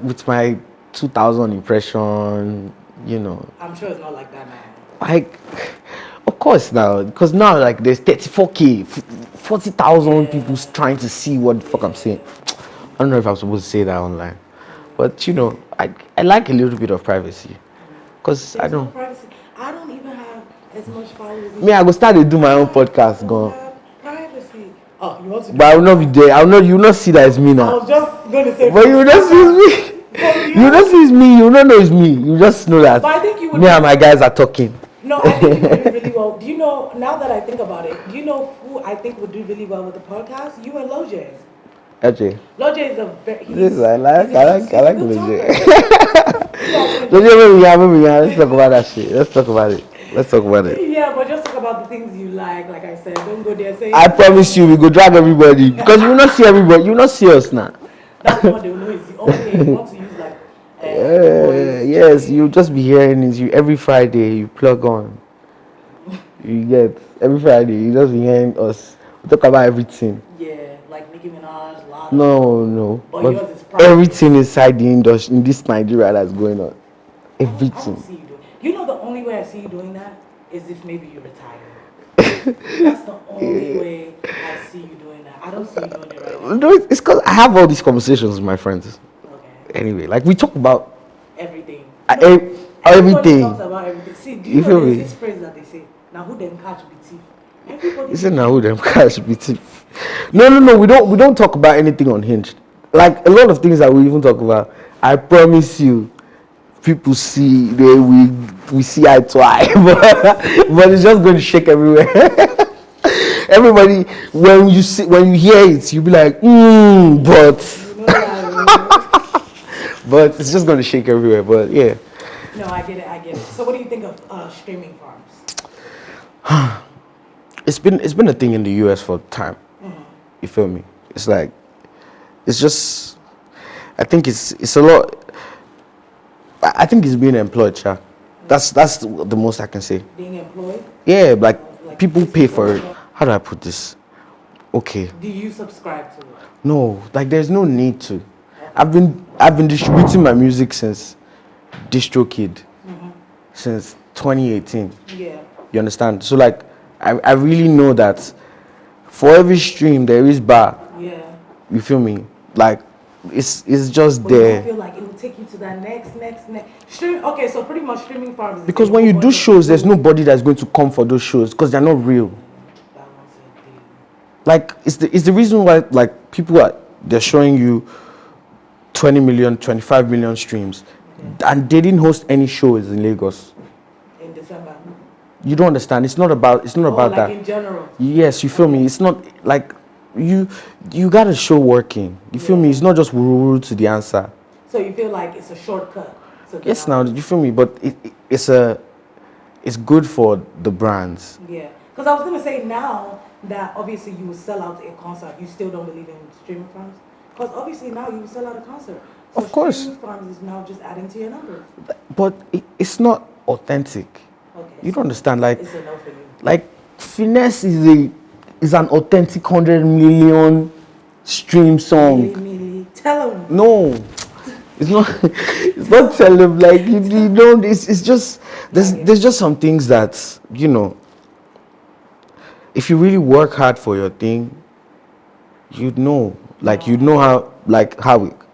[SPEAKER 4] with my 2,000 impression, you know.
[SPEAKER 2] I'm sure it's not like that now.
[SPEAKER 4] Like, of course now, because now like there's 34K, 40,000 people trying to see what the fuck I'm saying. I don't know if I'm supposed to say that online. But I like a little bit of privacy, cause I
[SPEAKER 2] There's no
[SPEAKER 4] don't.
[SPEAKER 2] privacy. I don't even have as much followers.
[SPEAKER 4] Me, I go start to do my own podcast,
[SPEAKER 2] I don't
[SPEAKER 4] gone.
[SPEAKER 2] have privacy. Oh, you want to?
[SPEAKER 4] But I will not be there. I will not. You will not see that it's me
[SPEAKER 2] I
[SPEAKER 4] now.
[SPEAKER 2] was just going to say.
[SPEAKER 4] But you will not see it's me. You will not see it's me. You will not know it's me. You just know that
[SPEAKER 2] But I think you would.
[SPEAKER 4] me and my guys are talking.
[SPEAKER 2] No, I think you would do really well. Do you know, now that I think about it, do you know who I think would do really well with the podcast? You and Loj.
[SPEAKER 4] Okay.
[SPEAKER 2] Loj is a very...
[SPEAKER 4] This I like Loje.
[SPEAKER 2] Loje.
[SPEAKER 4] Let's talk about that shit. Let's talk about it.
[SPEAKER 2] Yeah, but just talk about the things you like I said. Don't go there saying...
[SPEAKER 4] I promise you, we go drag everybody. Because you will not see everybody. You will not see us now.
[SPEAKER 2] That's what they will know is the only you want to use like... voice.
[SPEAKER 4] Yes, you just be hearing it. You every Friday you plug on. You get every Friday you just be hearing us. We talk about everything.
[SPEAKER 2] Yeah, like Nicki Minaj, Lana.
[SPEAKER 4] No.
[SPEAKER 2] But yours is private.
[SPEAKER 4] Everything inside the industry in this Nigeria that's going on.
[SPEAKER 2] I
[SPEAKER 4] Everything.
[SPEAKER 2] don't see you doing. You know, the only way I see you doing that is if maybe you retire. That's the only way I see you doing that. I don't see you doing it right now.
[SPEAKER 4] No, it's because I have all these conversations with my friends.
[SPEAKER 2] Okay.
[SPEAKER 4] Anyway, like we talk about
[SPEAKER 2] Everything.
[SPEAKER 4] everything.
[SPEAKER 2] Everybody talks about everything. See, do you
[SPEAKER 4] You
[SPEAKER 2] know
[SPEAKER 4] feel
[SPEAKER 2] there's
[SPEAKER 4] me?
[SPEAKER 2] this phrase that they say, now who them catch be thief? Everybody.
[SPEAKER 4] You said now who them cash BT. No. We don't talk about anything unhinged. Like a lot of things that we even talk about. I promise you, people see we see eye to eye, but it's just going to shake everywhere. Everybody, when you hear it, you'll be like, but
[SPEAKER 2] You know that,
[SPEAKER 4] but it's just going to shake everywhere. But yeah,
[SPEAKER 2] no, I get it. So what do you think of streaming farms?
[SPEAKER 4] it's been a thing in the US for time. You feel me? It's like it's just I think it's a lot. I think it's being employed, Cha. That's the most I can say.
[SPEAKER 2] Being employed?
[SPEAKER 4] Yeah, like people pay for it. How do I put this? Okay.
[SPEAKER 2] Do you subscribe to it?
[SPEAKER 4] No, like there's no need to. I've been distributing my music since DistroKid, since 2018.
[SPEAKER 2] Yeah.
[SPEAKER 4] You understand? So like I really know that for every stream there is bar.
[SPEAKER 2] Yeah.
[SPEAKER 4] You feel me? Like it's just
[SPEAKER 2] But you
[SPEAKER 4] there.
[SPEAKER 2] don't feel like it will take you to that next. Stream. Okay, so pretty much streaming farms. is
[SPEAKER 4] Because
[SPEAKER 2] the
[SPEAKER 4] when you
[SPEAKER 2] whole
[SPEAKER 4] do
[SPEAKER 2] bunch of
[SPEAKER 4] shows, there's
[SPEAKER 2] people
[SPEAKER 4] nobody that's going to come for those shows because they're not real.
[SPEAKER 2] that wants to do.
[SPEAKER 4] Like it's the reason why like people they're showing you 20 million, 25 million streams, and they didn't host any shows in Lagos.
[SPEAKER 2] In December.
[SPEAKER 4] You don't understand. It's not about
[SPEAKER 2] Like
[SPEAKER 4] that.
[SPEAKER 2] in general.
[SPEAKER 4] Yes, you feel me. It's not like you got a show working. You feel me? It's not just woo to the answer.
[SPEAKER 2] So you feel like it's a shortcut. So
[SPEAKER 4] Yes, now you feel me, but it's good for the brands.
[SPEAKER 2] Yeah, because I was gonna say now that obviously you will sell out a concert, you still don't believe in streaming farms. Because obviously now you will sell out a concert. So
[SPEAKER 4] Of course.
[SPEAKER 2] streaming farms is now just adding to your numbers.
[SPEAKER 4] But it's not authentic.
[SPEAKER 2] Okay.
[SPEAKER 4] You don't understand, like
[SPEAKER 2] It's a no for you.
[SPEAKER 4] like Finesse is an authentic 100 million stream song.
[SPEAKER 2] Really, tell them.
[SPEAKER 4] No, it's not. It's not tell them like you know. It's just there's just some things that if you really work hard for your thing, you'd know. Like you'd know how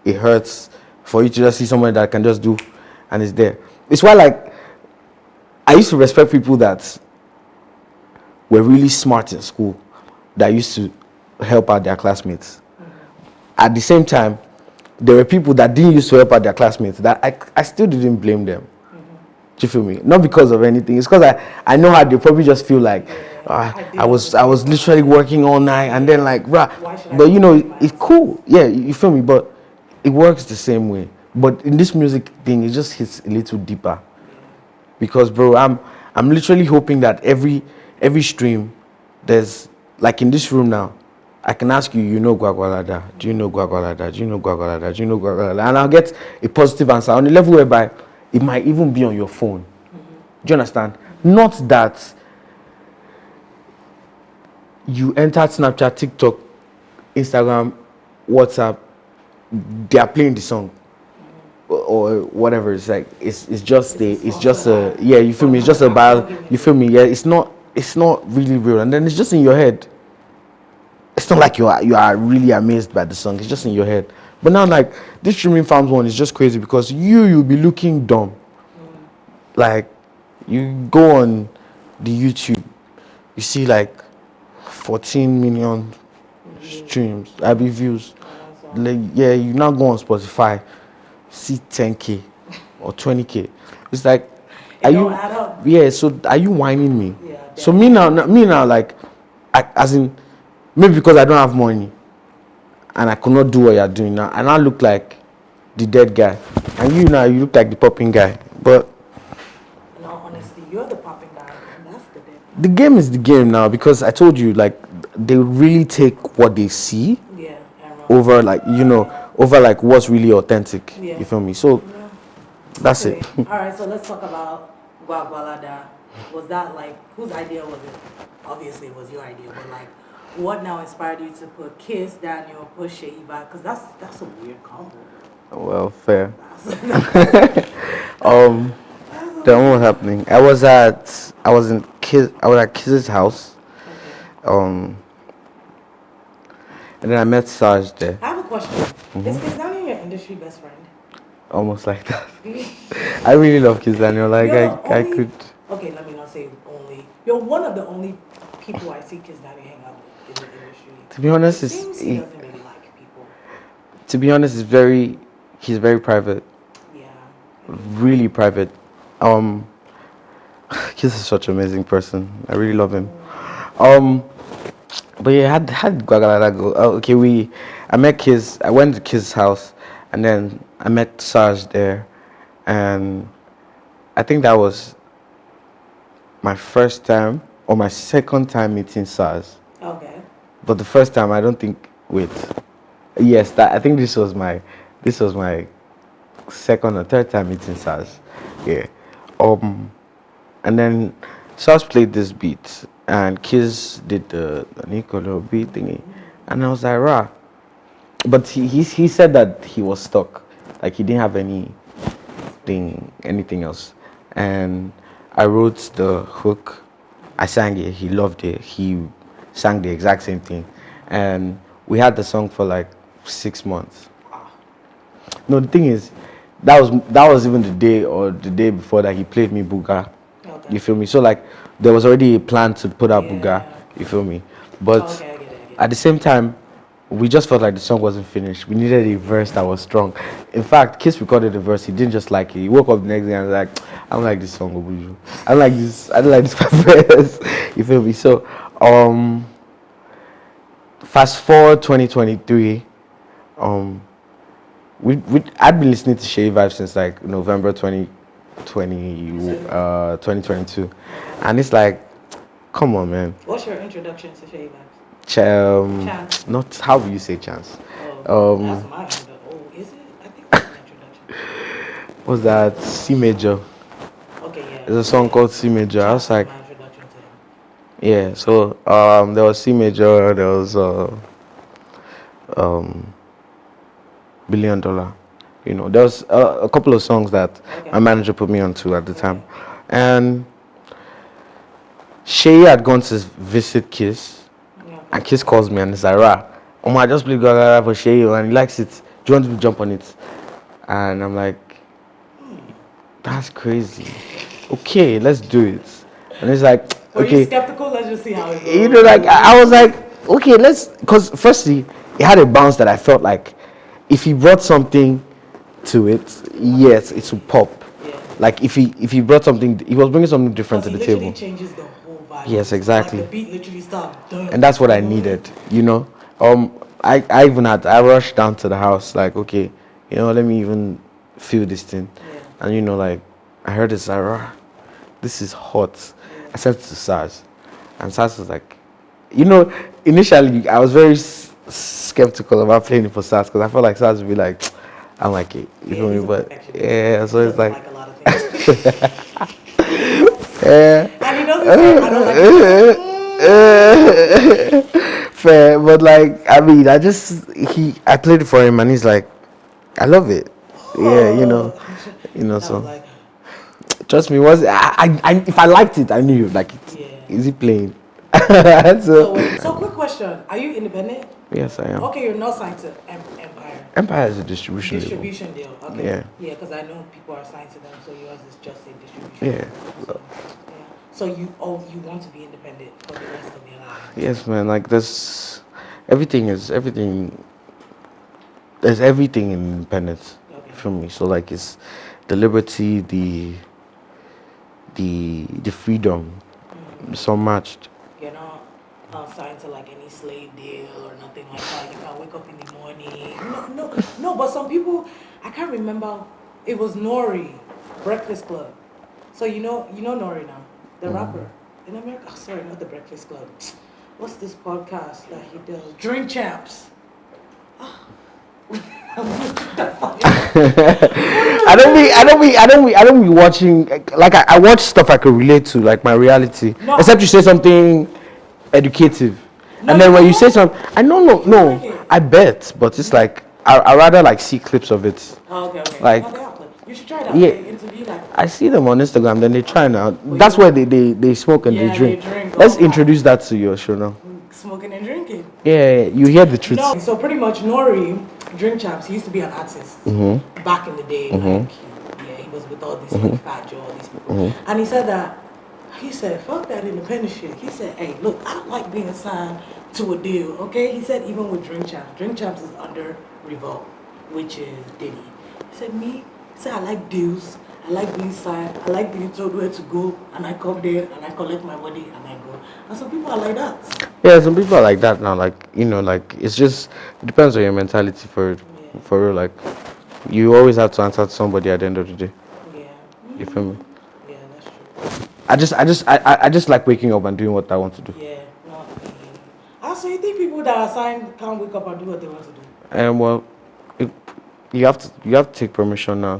[SPEAKER 4] it hurts for you to just see someone that can just do, and it's there. It's why like I used to respect people that were really smart in school, that used to help out their classmates. At the same time, there were people that didn't used to help out their classmates that I still didn't blame them. Do you feel me? Not because of anything. It's because I know how they probably just feel like I was literally working all night and then like rah. But it's cool. Yeah, you feel me? But it works the same way. But in this music thing, it just hits a little deeper. Because bro, I'm literally hoping that every stream there's like in this room now, I can ask you, Gwagwalada, do you know Gwagwalada? Do you know Gwagwalada? Do you know Gwagwalada? And I'll get a positive answer on the level whereby it might even be on your phone. Do you understand? Not that you entered Snapchat, TikTok, Instagram, WhatsApp, they are playing the song or whatever. It's like it's just a yeah. You feel me? It's just a bio. You feel me? Yeah. It's not really real, and then it's just in your head. it's not like you are really amazed by the song. It's just in your head. But now, like, this Streaming Farms one is just crazy because you'll be looking dumb. Like, you go on the YouTube, you see like 14 million streams, views. Like, yeah, you now go on Spotify, see 10K or 20K. It's like,
[SPEAKER 2] It don't add up.
[SPEAKER 4] yeah, so are you whining me?
[SPEAKER 2] Yeah,
[SPEAKER 4] So me now, like, as in, maybe because I don't have money and I could not do what you're doing now, and I look like the dead guy, and you now, you look like the popping guy. But
[SPEAKER 2] In all honesty, you're the popping guy, and that's the thing.
[SPEAKER 4] the game is the game now, because I told you, like, they really take what they see
[SPEAKER 2] Yeah, and
[SPEAKER 4] over, like, over like what's really authentic.
[SPEAKER 2] Yeah.
[SPEAKER 4] You feel me? So that's
[SPEAKER 2] Okay.
[SPEAKER 4] it.
[SPEAKER 2] All right, so let's talk about Gwagwalada. Was that like, whose idea was it? Obviously it was your idea, but like, what now inspired you to put Kizz Daniel, put Sheiva? Because that's a weird combo.
[SPEAKER 4] Well, fair. Then what was happening? I was at Kizz's house.
[SPEAKER 2] Okay.
[SPEAKER 4] And then I met Saj there.
[SPEAKER 2] I have a question. Is Kizz Daniel your industry best friend?
[SPEAKER 4] Almost like that. I really love Kizz Daniel. Like,
[SPEAKER 2] You're
[SPEAKER 4] I
[SPEAKER 2] the only-
[SPEAKER 4] could.
[SPEAKER 2] Okay, let me not say only. You're one of the only people I see Kizz Daniel hang out with in the industry.
[SPEAKER 4] To be honest,
[SPEAKER 2] It seems he doesn't really like people.
[SPEAKER 4] to be honest, he's very private.
[SPEAKER 2] Yeah.
[SPEAKER 4] Really private. Kiss is such an amazing person. I really love him. But yeah, had Gwagwalada go. Okay, I met Kiss. I went to Kiss's house, and then I met Saj there, and I think that was my first time or my second time meeting Saj.
[SPEAKER 2] Okay.
[SPEAKER 4] But the first time, I don't think. Wait. Yes, I think this was my second or third time meeting Saj. Yeah. And then Saj played this beat, and Kizz did the Nicolo beat thingy, and I was like, rah. But he said that he was stuck, like he didn't have anything else. And I wrote the hook, I sang it, he loved it, he sang the exact same thing, and we had the song for like 6 months. No, the thing is, that was even the day before that he played me Buga.
[SPEAKER 2] Okay.
[SPEAKER 4] You feel me? So like there was already a plan to put out Buga. You feel me? But
[SPEAKER 2] Okay, I get it.
[SPEAKER 4] at the same time, we just felt like the song wasn't finished. We needed a verse that was strong. In fact, Kiss recorded the verse. He didn't just like it. He woke up the next day and was like, I don't like this song, Buju. I don't like this verse. You feel me? So, fast forward 2023. I'd been listening to Shay Vibe since like November 2022, and it's like, come on, man.
[SPEAKER 2] What's your introduction to Shay Vibes? Chance.
[SPEAKER 4] Not how do you say chance?
[SPEAKER 2] Oh, that's my introduction. Oh, is it? I think that's an introduction.
[SPEAKER 4] What's that? C major.
[SPEAKER 2] Okay, yeah.
[SPEAKER 4] There's a song called C major. I was like,
[SPEAKER 2] My introduction to him.
[SPEAKER 4] yeah. So there was C major. There was $1 billion. There was a couple of songs that my manager put me onto at the time, and Shay had gone to visit Kiss. And Kiss calls me and it's like, rah, I just played Gwagwalada for Shay and he likes it. Do you want to jump on it? And I'm like, that's crazy. Okay, let's do it. And it's like,
[SPEAKER 2] Were
[SPEAKER 4] okay.
[SPEAKER 2] you skeptical? Let's just see how it goes.
[SPEAKER 4] Like I was like, okay, because firstly, it had a bounce that I felt like if he brought something to it, yes, it would pop.
[SPEAKER 2] Yeah.
[SPEAKER 4] Like if he brought something, he was bringing something different to the table.
[SPEAKER 2] It changes the whole vibe.
[SPEAKER 4] Yes, exactly.
[SPEAKER 2] Like the beat literally stopped.
[SPEAKER 4] And that's what I needed, I rushed down to the house like, okay, let me even feel this thing.
[SPEAKER 2] Yeah.
[SPEAKER 4] And like I heard this, this is hot. Yeah. I sent it to Saz, and Saz was like, initially I was very skeptical about playing it for Saz because I felt like Saz would be like, I don't like it, you feel me? But yeah, so it's like
[SPEAKER 2] a lot of things.
[SPEAKER 4] yeah.
[SPEAKER 2] And he doesn't say, I don't like it.
[SPEAKER 4] Fair, but like I played it for him and he's like, I love it. Yeah, so
[SPEAKER 2] Like,
[SPEAKER 4] trust me, if I liked it, I knew you'd like it.
[SPEAKER 2] yeah.
[SPEAKER 4] Is he playing?
[SPEAKER 2] So wait, So, quick question: are you independent?
[SPEAKER 4] Yes, I am.
[SPEAKER 2] Okay, you're not signed to Empire.
[SPEAKER 4] Empire is a distribution label.
[SPEAKER 2] Distribution deal. Okay.
[SPEAKER 4] Yeah.
[SPEAKER 2] Yeah, because I know people are signed to them, so yours is just a distribution.
[SPEAKER 4] Yeah.
[SPEAKER 2] So, yeah. So you want to be independent for the rest of your life.
[SPEAKER 4] Yes, man. Like this, everything. There's everything in independence.
[SPEAKER 2] Okay.
[SPEAKER 4] For me. So like it's the liberty, the freedom. It's unmatched.
[SPEAKER 2] You're not signed to like any slave deal or nothing like that. You can't wake up in the morning. No. But some people, I can't remember. It was Nori, Breakfast Club. So you know Nori now, the rapper in America. Oh, sorry, not the Breakfast Club. What's this podcast that he does? Drink Champs.
[SPEAKER 4] I don't be watching, like I watch stuff I could relate to, like my reality.
[SPEAKER 2] No.
[SPEAKER 4] Except you say something educative.
[SPEAKER 2] No,
[SPEAKER 4] And then
[SPEAKER 2] you
[SPEAKER 4] when you
[SPEAKER 2] don't?
[SPEAKER 4] say something, I don't know,
[SPEAKER 2] like
[SPEAKER 4] no,
[SPEAKER 2] it?
[SPEAKER 4] I bet, but it's like I rather like see clips of it.
[SPEAKER 2] Oh, okay.
[SPEAKER 4] Like-
[SPEAKER 2] No, they have clips. You should try that.
[SPEAKER 4] Yeah.
[SPEAKER 2] They interview like.
[SPEAKER 4] I see them on Instagram, then they try now. That's where they smoke and
[SPEAKER 2] Yeah,
[SPEAKER 4] they drink.
[SPEAKER 2] they drink.
[SPEAKER 4] Let's
[SPEAKER 2] Oh,
[SPEAKER 4] introduce that to your show now.
[SPEAKER 2] Smoking and drinking.
[SPEAKER 4] Yeah, you hear the truth.
[SPEAKER 2] No, so pretty much Nori, Drink Champs, he used to be an artist back in the day. Like, he was with all these like Fat Joe, all these people. And he said, fuck that independent shit. He said, hey, look, I don't like being signed to a deal, okay? He said, even with Drink Champs is under Revolt, which is Diddy. He said, I like deals. I like being signed. I like being told where to go. And I come there and I collect my money and I go. And some people are like that.
[SPEAKER 4] Yeah, some people are like that now. Like, you know, like it's just, it depends on your mentality for real. Like, you always have to answer to somebody at the end of the day.
[SPEAKER 2] Yeah.
[SPEAKER 4] You feel me?
[SPEAKER 2] Yeah, that's true.
[SPEAKER 4] I just like waking up and doing what I want to do.
[SPEAKER 2] Yeah, not me. Also, you think people that are signed can't wake up and do what they want to do?
[SPEAKER 4] And well, you have to take permission now.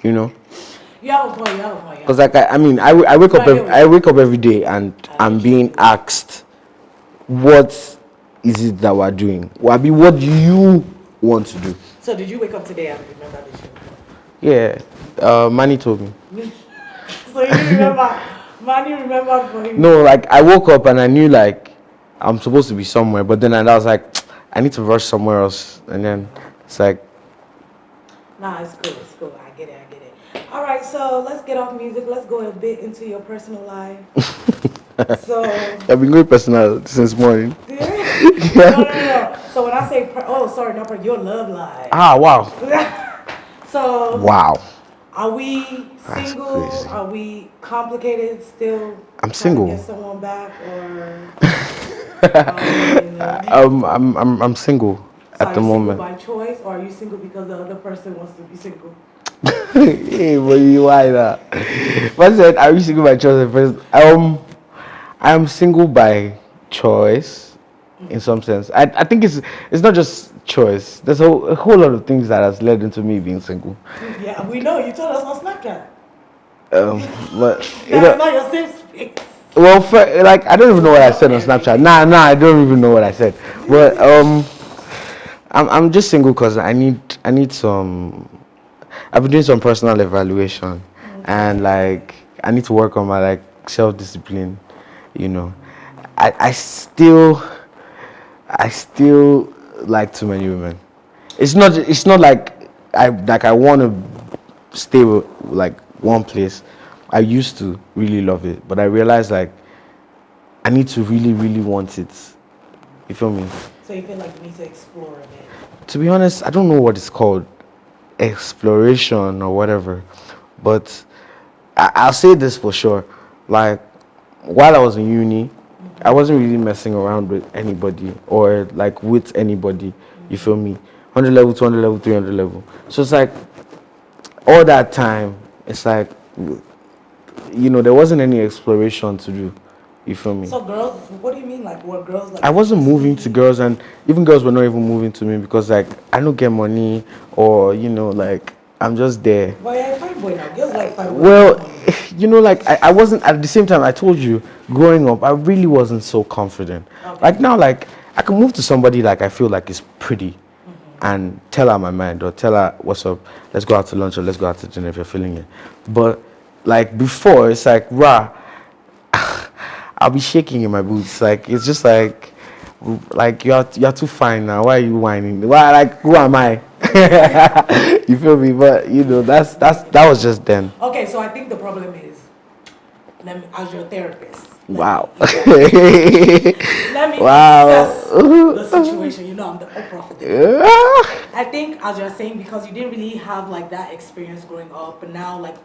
[SPEAKER 4] You know,
[SPEAKER 2] You have a point, yeah.
[SPEAKER 4] because like I wake up I wake up every day and I'm being asked, what is it that we're doing? Wabi, what do you want to do?
[SPEAKER 2] So did you wake up today and remember this shit?
[SPEAKER 4] Yeah, Manny told me.
[SPEAKER 2] So you remember, man, you remember for you?
[SPEAKER 4] No, like I woke up and I knew like I'm supposed to be somewhere, but then I was like, I need to rush somewhere else, and then it's like,
[SPEAKER 2] Nah, it's cool. I get it. All right, so let's get off music. Let's go a bit into your personal life. So.
[SPEAKER 4] I've been going personal since morning.
[SPEAKER 2] No. So when I say, your love life.
[SPEAKER 4] Ah, wow.
[SPEAKER 2] So.
[SPEAKER 4] Wow.
[SPEAKER 2] Are we
[SPEAKER 4] That's
[SPEAKER 2] single?
[SPEAKER 4] crazy.
[SPEAKER 2] Are we complicated still?
[SPEAKER 4] I'm
[SPEAKER 2] trying
[SPEAKER 4] single.
[SPEAKER 2] To get someone back, or
[SPEAKER 4] I'm single
[SPEAKER 2] so
[SPEAKER 4] at the
[SPEAKER 2] are you
[SPEAKER 4] moment.
[SPEAKER 2] single by choice, or are you single because the other person wants to be single?
[SPEAKER 4] Hey, but you why that? What said? Are you single by choice? First, I'm single by choice, in some sense. I think it's not just choice. There's a whole lot of things that has led into me being single.
[SPEAKER 2] Yeah, we know. You told us on Snapchat.
[SPEAKER 4] But you
[SPEAKER 2] That's
[SPEAKER 4] know,
[SPEAKER 2] not your safe space.
[SPEAKER 4] well, like I don't even know what I said on Snapchat. Nah, I don't even know what I said. But I'm just single because I need some. I've been doing some personal evaluation, and like I need to work on my like self-discipline. You know, I still like too many women. It's not like I want to stay with like one place. I used to really love it, but I realized like I need to really, really want it. You feel me?
[SPEAKER 2] So you feel like you need to explore a bit.
[SPEAKER 4] To be honest, I don't know what it's called, exploration or whatever, but I'll say this for sure. Like while I was in uni, I wasn't really messing around with anybody or like with anybody. You feel me? 100 level, 200 level, 300 level. So it's like all that time, it's like, you know, there wasn't any exploration to do. You feel me?
[SPEAKER 2] So girls, what do you mean? Like were girls like?
[SPEAKER 4] I wasn't moving to girls, and even girls were not even moving to me because like I don't get money, or you know, like I'm just there.
[SPEAKER 2] But you're a fine boy now. Girls like fine boys.
[SPEAKER 4] Well, you know, like I wasn't at the same time. I told you, growing up, I really wasn't so confident.
[SPEAKER 2] Okay.
[SPEAKER 4] Like now, like I can move to somebody like I feel like is pretty, and tell her my mind or tell her what's up. Let's go out to lunch or let's go out to dinner if you're feeling it. But like before, it's like rah.
[SPEAKER 3] I'll be shaking in my boots. Like it's just like you're too fine now. Why are you whining? Why like who am I? You feel me? But you know that was just then.
[SPEAKER 2] Okay, so I think the problem is, as your therapist.
[SPEAKER 3] Wow.
[SPEAKER 2] Let me assess the situation. You know, I'm the Oprah for this. I think, as you're saying, because you didn't really have like that experience growing up, but now like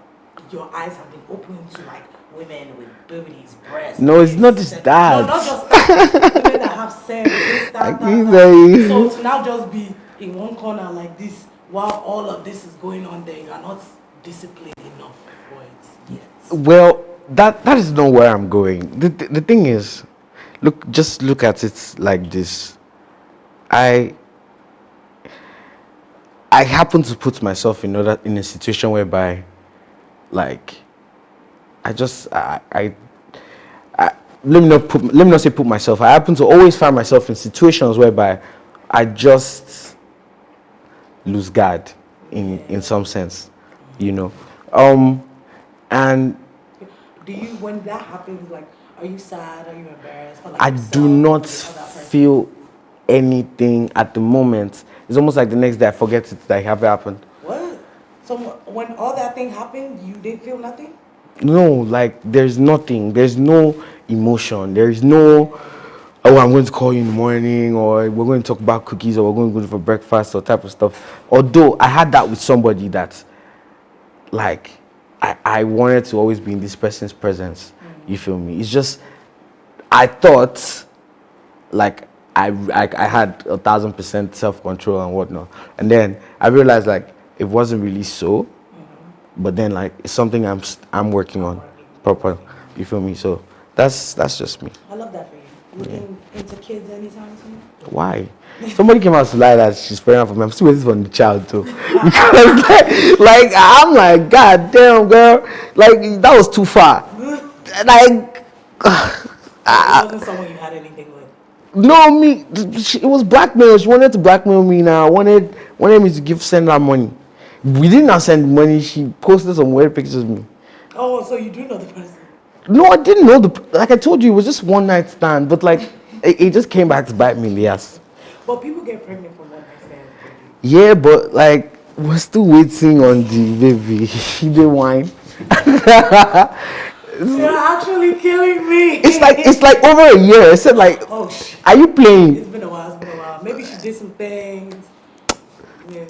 [SPEAKER 2] your eyes have been opened to like women with boobies, breasts.
[SPEAKER 3] No, it's not just that.
[SPEAKER 2] No, not just that. Women that have sex, this, that. So to now just be in one corner like this, while all of this is going on there, you are not disciplined enough for it yet.
[SPEAKER 3] Well, that is not where I'm going. The thing is, just look at it like this. I happen to put myself in a situation whereby, like, let me not say put myself. I happen to always find myself in situations whereby I just lose guard in some sense, you know. And
[SPEAKER 2] do you, when that happens, like, are you sad? Are you embarrassed? For, like,
[SPEAKER 3] I do not feel anything at the moment. It's almost like the next day I forget it that it have happened.
[SPEAKER 2] What? So when all that thing happened, you didn't feel nothing?
[SPEAKER 3] No, like there's nothing. There's no emotion. There's no, oh, I'm going to call you in the morning, or we're going to talk about cookies, or we're going to go for breakfast, or type of stuff. Although I had that with somebody that, like, I wanted to always be in this person's presence. You feel me? It's just, I thought, like, I had 1,000% self-control and whatnot. And then I realized, like, it wasn't really so. But then, like, it's something I'm working on proper. You feel me? So that's just me.
[SPEAKER 2] I love that for you. Looking into kids anytime soon?
[SPEAKER 3] Why? Somebody came out to lie that she's pregnant for me. I'm still waiting for the child too. Because like I'm like, God damn, girl, like that was too far. Like,
[SPEAKER 2] it wasn't someone you had anything with.
[SPEAKER 3] No, me. It was blackmail. She wanted to blackmail me now. Wanted me to send her money. We did not send money. She posted some weird pictures of me.
[SPEAKER 2] Oh, so you do know the person?
[SPEAKER 3] No, I didn't know like I told you, it was just one night stand. But like, it just came back to bite me in the ass.
[SPEAKER 2] But people get pregnant from one night stand.
[SPEAKER 3] Yeah, but like, we're still waiting on the baby. He did whine.
[SPEAKER 2] You're actually killing me.
[SPEAKER 3] It's like over a year. I said like,
[SPEAKER 2] oh shit.
[SPEAKER 3] Are you playing?
[SPEAKER 2] It's been a while. Maybe she did some things. Yeah.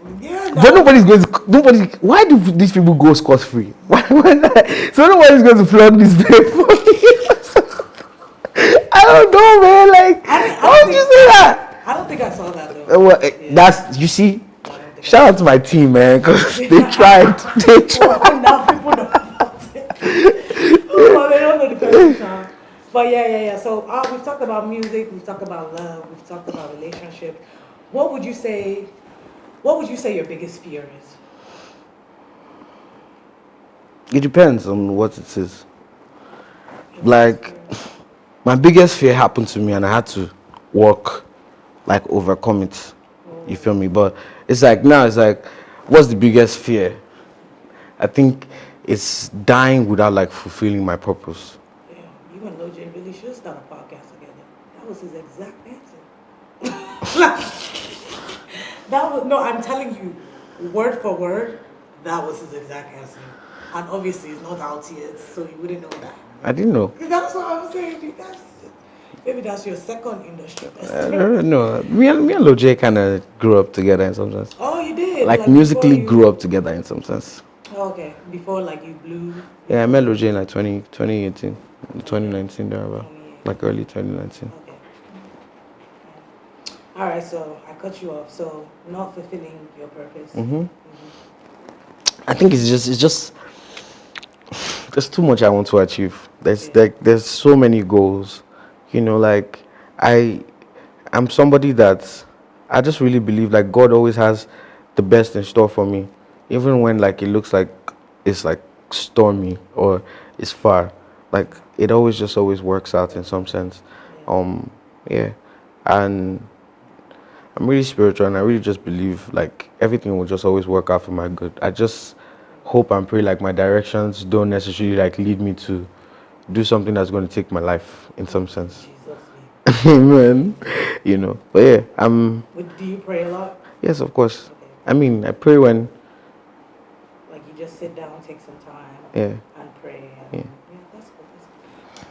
[SPEAKER 3] But nobody's going to. Why do these people go scot free? So nobody's going to flog this baby. I don't know, man. Like, why would you say that?
[SPEAKER 2] I don't think I saw that though.
[SPEAKER 3] Well, that's, you see. Shout out to my team, man, because they tried.
[SPEAKER 2] Now people know about it. Oh, they don't know the person. But yeah. So we've talked about music, we've talked about love, we've talked about relationship. What would you say your biggest fear is?
[SPEAKER 3] It depends on what it is. Like, my biggest fear happened to me and I had to overcome it. You feel me? But it's like, now it's like, what's the biggest fear? I think it's dying without like fulfilling my purpose.
[SPEAKER 2] Yeah, you and Lil J really should start a podcast together. That was his exact answer. No, I'm telling you, word for word, that was his exact answer. And obviously it's not out yet, so you wouldn't know that.
[SPEAKER 3] I didn't know.
[SPEAKER 2] That's what I'm saying. Maybe that's your second industry.
[SPEAKER 3] No, me and Lil J kind of grew up together in some sense.
[SPEAKER 2] Oh, you did?
[SPEAKER 3] Like musically grew up together in some sense.
[SPEAKER 2] Oh, okay. Before like you blew?
[SPEAKER 3] Yeah, I met Lil J in like 2018, 2019 there about. Like early 2019.
[SPEAKER 2] Okay. Alright, so I cut you off. So not fulfilling your purpose.
[SPEAKER 3] I think it's just there's too much I want to achieve. There's so many goals. You know, like I'm somebody that I just really believe like God always has the best in store for me. Even when like it looks like it's like stormy or it's far. Like it always works out in some sense. Yeah. And I'm really spiritual and I really just believe like everything will just always work out for my good. I just hope and pray like my directions don't necessarily like lead me to
[SPEAKER 4] do something that's going to take my life in some sense.
[SPEAKER 2] Jesus.
[SPEAKER 4] Amen. But yeah,
[SPEAKER 2] Do you pray a lot?
[SPEAKER 4] yes, of course.
[SPEAKER 2] Okay.
[SPEAKER 4] I mean, I pray when,
[SPEAKER 2] Like you just sit down, take some time,
[SPEAKER 4] yeah,
[SPEAKER 2] and pray.
[SPEAKER 4] yeah.
[SPEAKER 2] That's good.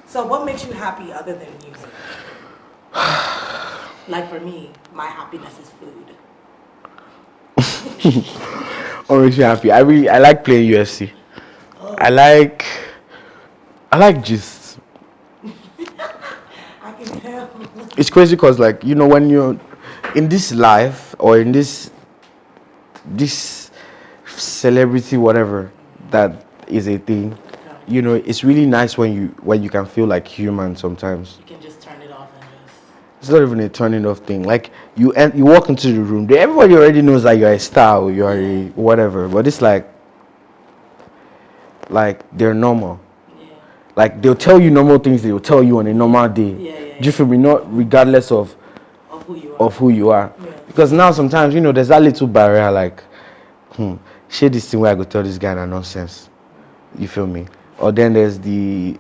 [SPEAKER 2] So, what makes you happy other than music? Like for me, my happiness is food.
[SPEAKER 4] What makes you happy? I like playing UFC. I like gist.
[SPEAKER 2] I can tell.
[SPEAKER 4] It's crazy because like when you're in this life or in this celebrity whatever that is a thing, it's really nice when you can feel like human sometimes.
[SPEAKER 2] You can just turn it off and just.
[SPEAKER 4] It's not even a turning off thing. Like you walk into the room, everybody already knows that you're a star or you're a whatever, but it's like they're normal.
[SPEAKER 2] Yeah.
[SPEAKER 4] Like they'll tell you normal things they'll tell you on a normal day.
[SPEAKER 2] Yeah.
[SPEAKER 4] Do you feel me? Not regardless of who you are.
[SPEAKER 2] Yeah.
[SPEAKER 4] Because now sometimes there's that little barrier like, share this thing where I go tell this guy na nonsense. You feel me? Or then there's the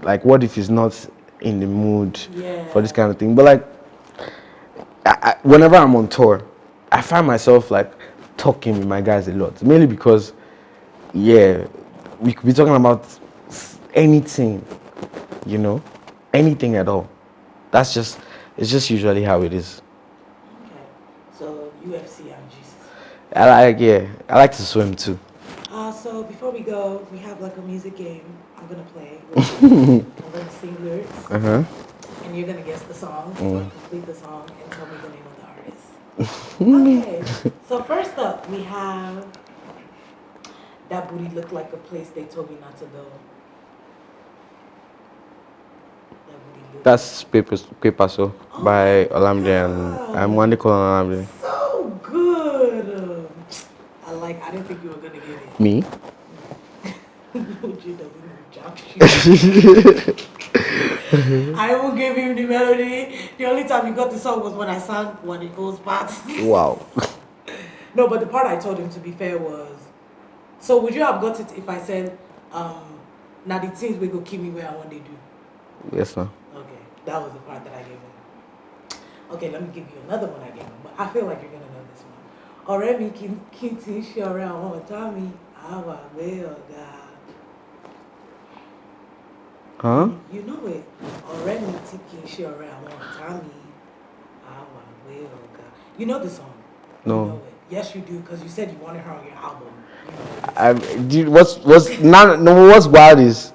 [SPEAKER 4] like what if he's not in the mood for this kind of thing. But like whenever I'm on tour, I find myself like talking with my guys a lot. Mainly because we could be talking about anything, anything at all. It's just usually how it is.
[SPEAKER 2] Okay. So UFC and gist.
[SPEAKER 4] I like to swim too.
[SPEAKER 2] So before we go, we have like a music game I'm gonna play. I'm gonna sing lyrics, and you're gonna guess the song, or complete the song, and tell me the name of the artist. Okay. So first up, we have That Booty Looked Like a Place They Told Me Not to Go. That Booty Looked.
[SPEAKER 4] That's Paper So by Olamide and I'm one they call Olamide.
[SPEAKER 2] So good. I didn't think you were gonna get it.
[SPEAKER 4] Me?
[SPEAKER 2] Buju doesn't know jack shit. I will give him the melody. The only time he got the song was when I sang When It Goes Past.
[SPEAKER 4] Wow.
[SPEAKER 2] No, but the part I told him, to be fair, was, so would you have got it if I said, now the things we go keep me where I want to do?
[SPEAKER 4] Yes, sir.
[SPEAKER 2] Okay, that was the part that I gave him. Okay, let me give you another one I gave him, but I feel like you're going to know this one. Ọ̀rẹ́ mi kí n ti ṣe ọ̀rẹ́ àwọn ọ̀tá mi, àwa gbé ọ̀gá.
[SPEAKER 4] Huh?
[SPEAKER 2] You know it. Ọ̀rẹ́ mi tí kì í ṣe ọ̀rẹ́ àwọn ọ̀tá mi, àwa gbé ọ̀gá. You know the song?
[SPEAKER 4] No.
[SPEAKER 2] You know it. Yes, you do, because you said you wanted her on your album.
[SPEAKER 4] What's wild is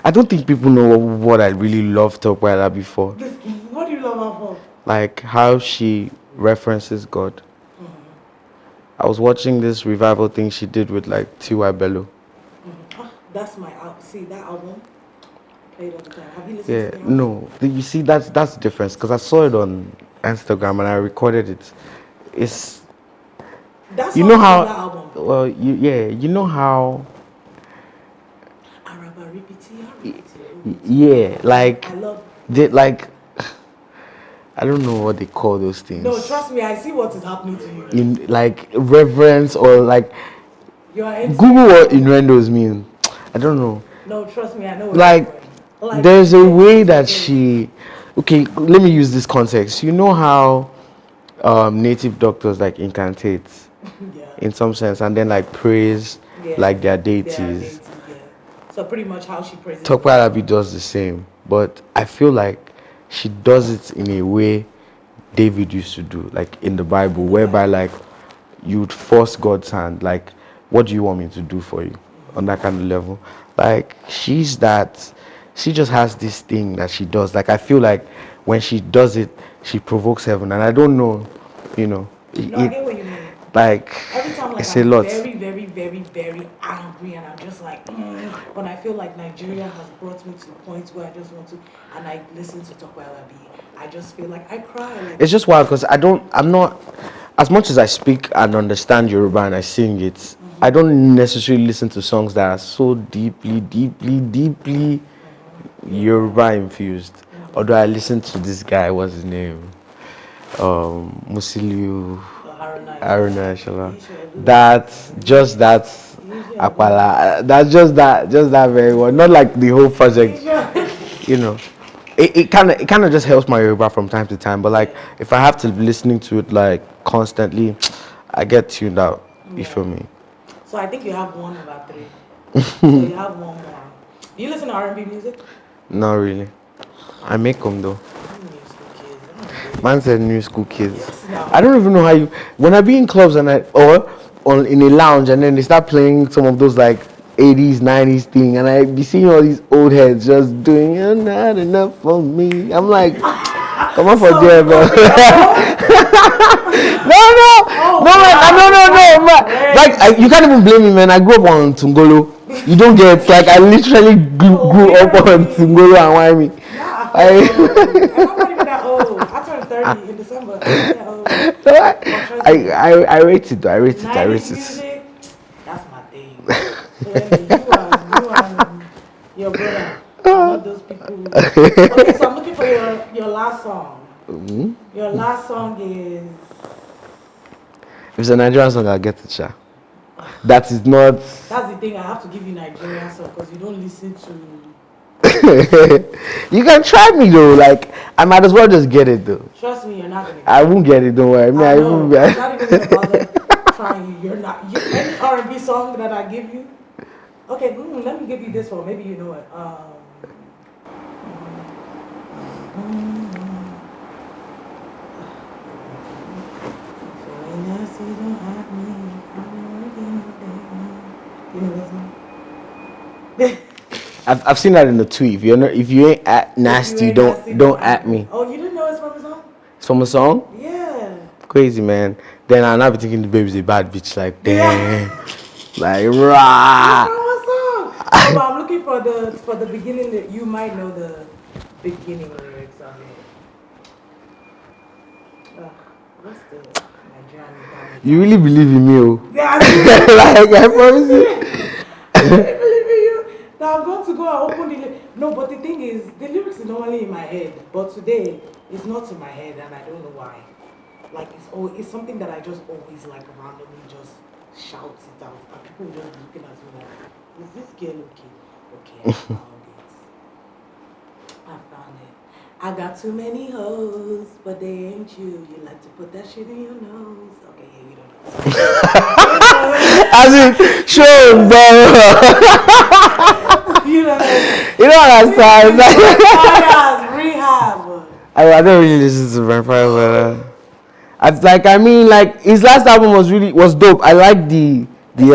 [SPEAKER 4] I don't think people know what I really loved Gwagwalada before.
[SPEAKER 2] What do you love her for?
[SPEAKER 4] Like how she references God. I was watching this revival thing she did with like T.Y. Bello.
[SPEAKER 2] Oh, that's my album. See, that album played all the time. Have you listened to that?
[SPEAKER 4] No. You see, that's the difference. Because I saw it on Instagram and I recorded it.
[SPEAKER 2] That's
[SPEAKER 4] you know how.
[SPEAKER 2] that album.
[SPEAKER 4] Well, you know how.
[SPEAKER 2] Araba repeat.
[SPEAKER 4] Yeah, like
[SPEAKER 2] I love.
[SPEAKER 4] I don't know what they call those things.
[SPEAKER 2] No, trust me, I see what is happening to you.
[SPEAKER 4] In like reverence or like
[SPEAKER 2] You are
[SPEAKER 4] Google what innuendos mean. I don't know.
[SPEAKER 2] No, trust me, I know. What
[SPEAKER 4] Like there's a way that she. Okay, let me use this context. You know how native doctors like incantate in some sense and then like praise like their deities.
[SPEAKER 2] So pretty much how she praises.
[SPEAKER 4] Gwagwalada does the same, but I feel like she does it in a way David used to do, like in the Bible, whereby like you'd force God's hand, like, what do you want me to do for you? On that kind of level. Like she just has this thing that she does. Like I feel like when she does it, she provokes heaven. And I don't know,
[SPEAKER 2] I get what you mean.
[SPEAKER 4] Like
[SPEAKER 2] Every time, like,
[SPEAKER 4] it's
[SPEAKER 2] I'm
[SPEAKER 4] a lot.
[SPEAKER 2] very, very, very, very angry, and I'm just like, when I feel like Nigeria has brought me to the point where I just want to, and I listen to Gwagwalada, I just feel like I cry. Like,
[SPEAKER 4] It's just wild because I'm not, as much as I speak and understand Yoruba and I sing it, I don't necessarily listen to songs that are so deeply Yoruba infused. Although I listened to this guy, what's his name? Musiliu Haruna Shala. That Aquala. That's just that very one. Not like the whole project. You know, it kind of just helps my Yoruba from time to time. But like, if I have to be listening to it like constantly, I get tuned out. You feel me?
[SPEAKER 2] So I think you have one about three. So you have one more. Do you listen to R&B music?
[SPEAKER 4] Not really. I make them though. Man said new school kids.
[SPEAKER 2] Yes, no.
[SPEAKER 4] I don't even know how you. When I be in clubs and in a lounge and then they start playing some of those like 80s, 90s thing, and I be seeing all these old heads just doing "You're not enough for me." I'm like, come on for there, bro. No, man. Like you can't even blame me, man. I grew up on Tungolo. You don't get like I literally grew up on Tungolo and Wyoming.
[SPEAKER 2] I'm not even that old. I turned 30 in December.
[SPEAKER 4] I rate it though. I rate it.
[SPEAKER 2] 90s music, that's my thing. So you and your brother, not those people. Okay, so I'm looking for your last song.
[SPEAKER 4] Mm-hmm.
[SPEAKER 2] Your last song is.
[SPEAKER 4] If it's a Nigerian song, I'll get it, sha. That is not.
[SPEAKER 2] That's the thing. I have to give you Nigerian song because you don't listen to.
[SPEAKER 4] You can try me though. Like I might as well just get it though.
[SPEAKER 2] Trust me, you're not gonna.
[SPEAKER 4] I won't get it. Don't worry.
[SPEAKER 2] I know. I'm not even gonna bother trying you. You're not. Any R&B song that I give you. Okay, let me give you this one. Maybe you know it. You know that song?
[SPEAKER 4] I've seen that in the tweet. If you ain't at nasty, don't at me.
[SPEAKER 2] Oh, you didn't know it's from a song?
[SPEAKER 4] It's from a song?
[SPEAKER 2] Yeah.
[SPEAKER 4] Crazy, man. Then I'll not be thinking the baby's a bad bitch. Like damn, like rah.
[SPEAKER 2] It's from a song. Oh, but I'm looking for the beginning. That you might know the beginning lyrics of it. What's the Nigerian name?
[SPEAKER 4] You really believe in me, oh?
[SPEAKER 2] Yeah,
[SPEAKER 4] Like I promise you.
[SPEAKER 2] I really believe in you. Now I'm going to go and open the lyrics. No, but the thing is, the lyrics are normally in my head, but today it's not in my head, and I don't know why. Like it's something that I just always like randomly just shout it out, and people just looking at me like, "Is this girl okay?" Okay, I found it. I got too many hoes, but they ain't you. You like to put that shit in your nose. Okay, yeah, you don't know.
[SPEAKER 4] As in, sure, bro.
[SPEAKER 2] You know
[SPEAKER 4] what I'm saying?
[SPEAKER 2] Rehab.
[SPEAKER 4] I don't really listen to Vampire, but his last album was dope. I like the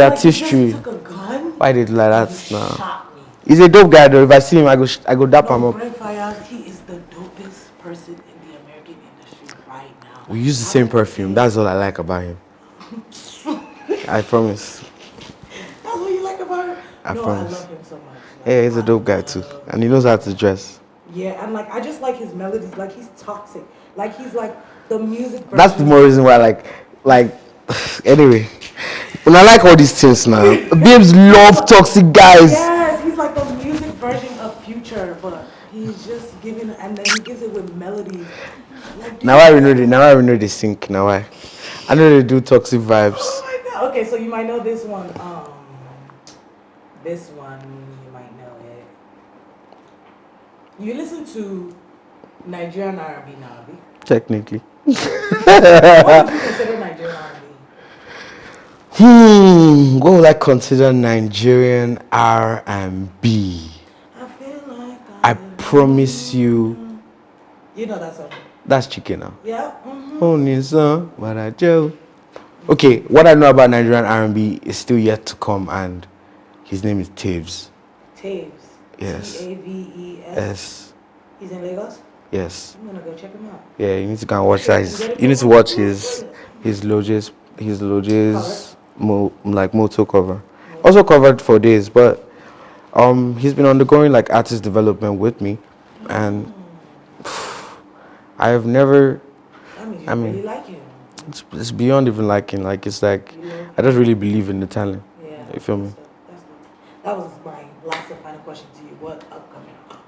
[SPEAKER 4] artistry.
[SPEAKER 2] Took a gun.
[SPEAKER 4] Why did he like that? Nah.
[SPEAKER 2] Shot me.
[SPEAKER 4] He's a dope guy though. If I see him, I go dap him up.
[SPEAKER 2] He is the dopest person in the American industry right now.
[SPEAKER 4] We use the same perfume. That's all I like about him. I promise.
[SPEAKER 2] That's what you like about him?
[SPEAKER 4] I promise.
[SPEAKER 2] I love him so much.
[SPEAKER 4] Yeah, he's a dope guy too, and he knows how to dress.
[SPEAKER 2] Yeah, and I just like his melodies. Like he's toxic. Like he's like the music.
[SPEAKER 4] That's the more reason why like anyway. And I like all these things now. Babes love toxic guys.
[SPEAKER 2] Yes, he's like the music version of Future, but he's just giving, and then he gives it with melodies. Like,
[SPEAKER 4] Now I know they sync. Now I know they do toxic vibes.
[SPEAKER 2] Oh my god. Okay, so you might know this one. This one you might know it. You listen to Nigerian R&B now, Abi?
[SPEAKER 4] Technically.
[SPEAKER 2] What would you consider Nigerian R&B?
[SPEAKER 4] What would I consider Nigerian R&B?
[SPEAKER 2] I feel like
[SPEAKER 4] I promise you.
[SPEAKER 2] You know that song?
[SPEAKER 4] That's chicken now.
[SPEAKER 2] Yeah.
[SPEAKER 4] Only song, but I do. Okay, what I know about Nigerian R&B is still yet to come, and his name is Taves.
[SPEAKER 2] Taves.
[SPEAKER 4] Yes.
[SPEAKER 2] Taves.
[SPEAKER 4] Yes.
[SPEAKER 2] He's in Lagos?
[SPEAKER 4] Yes.
[SPEAKER 2] I'm gonna go check him out.
[SPEAKER 4] Yeah, you need to go and watch that. You need to watch his Loges moto cover. Also covered for days, but he's been undergoing like artist development with me, and I have never.
[SPEAKER 2] I mean, really like him.
[SPEAKER 4] It's beyond even liking. Like it's like I just really believe in the talent.
[SPEAKER 2] Yeah.
[SPEAKER 4] You feel me?
[SPEAKER 2] That was my last and final question to you.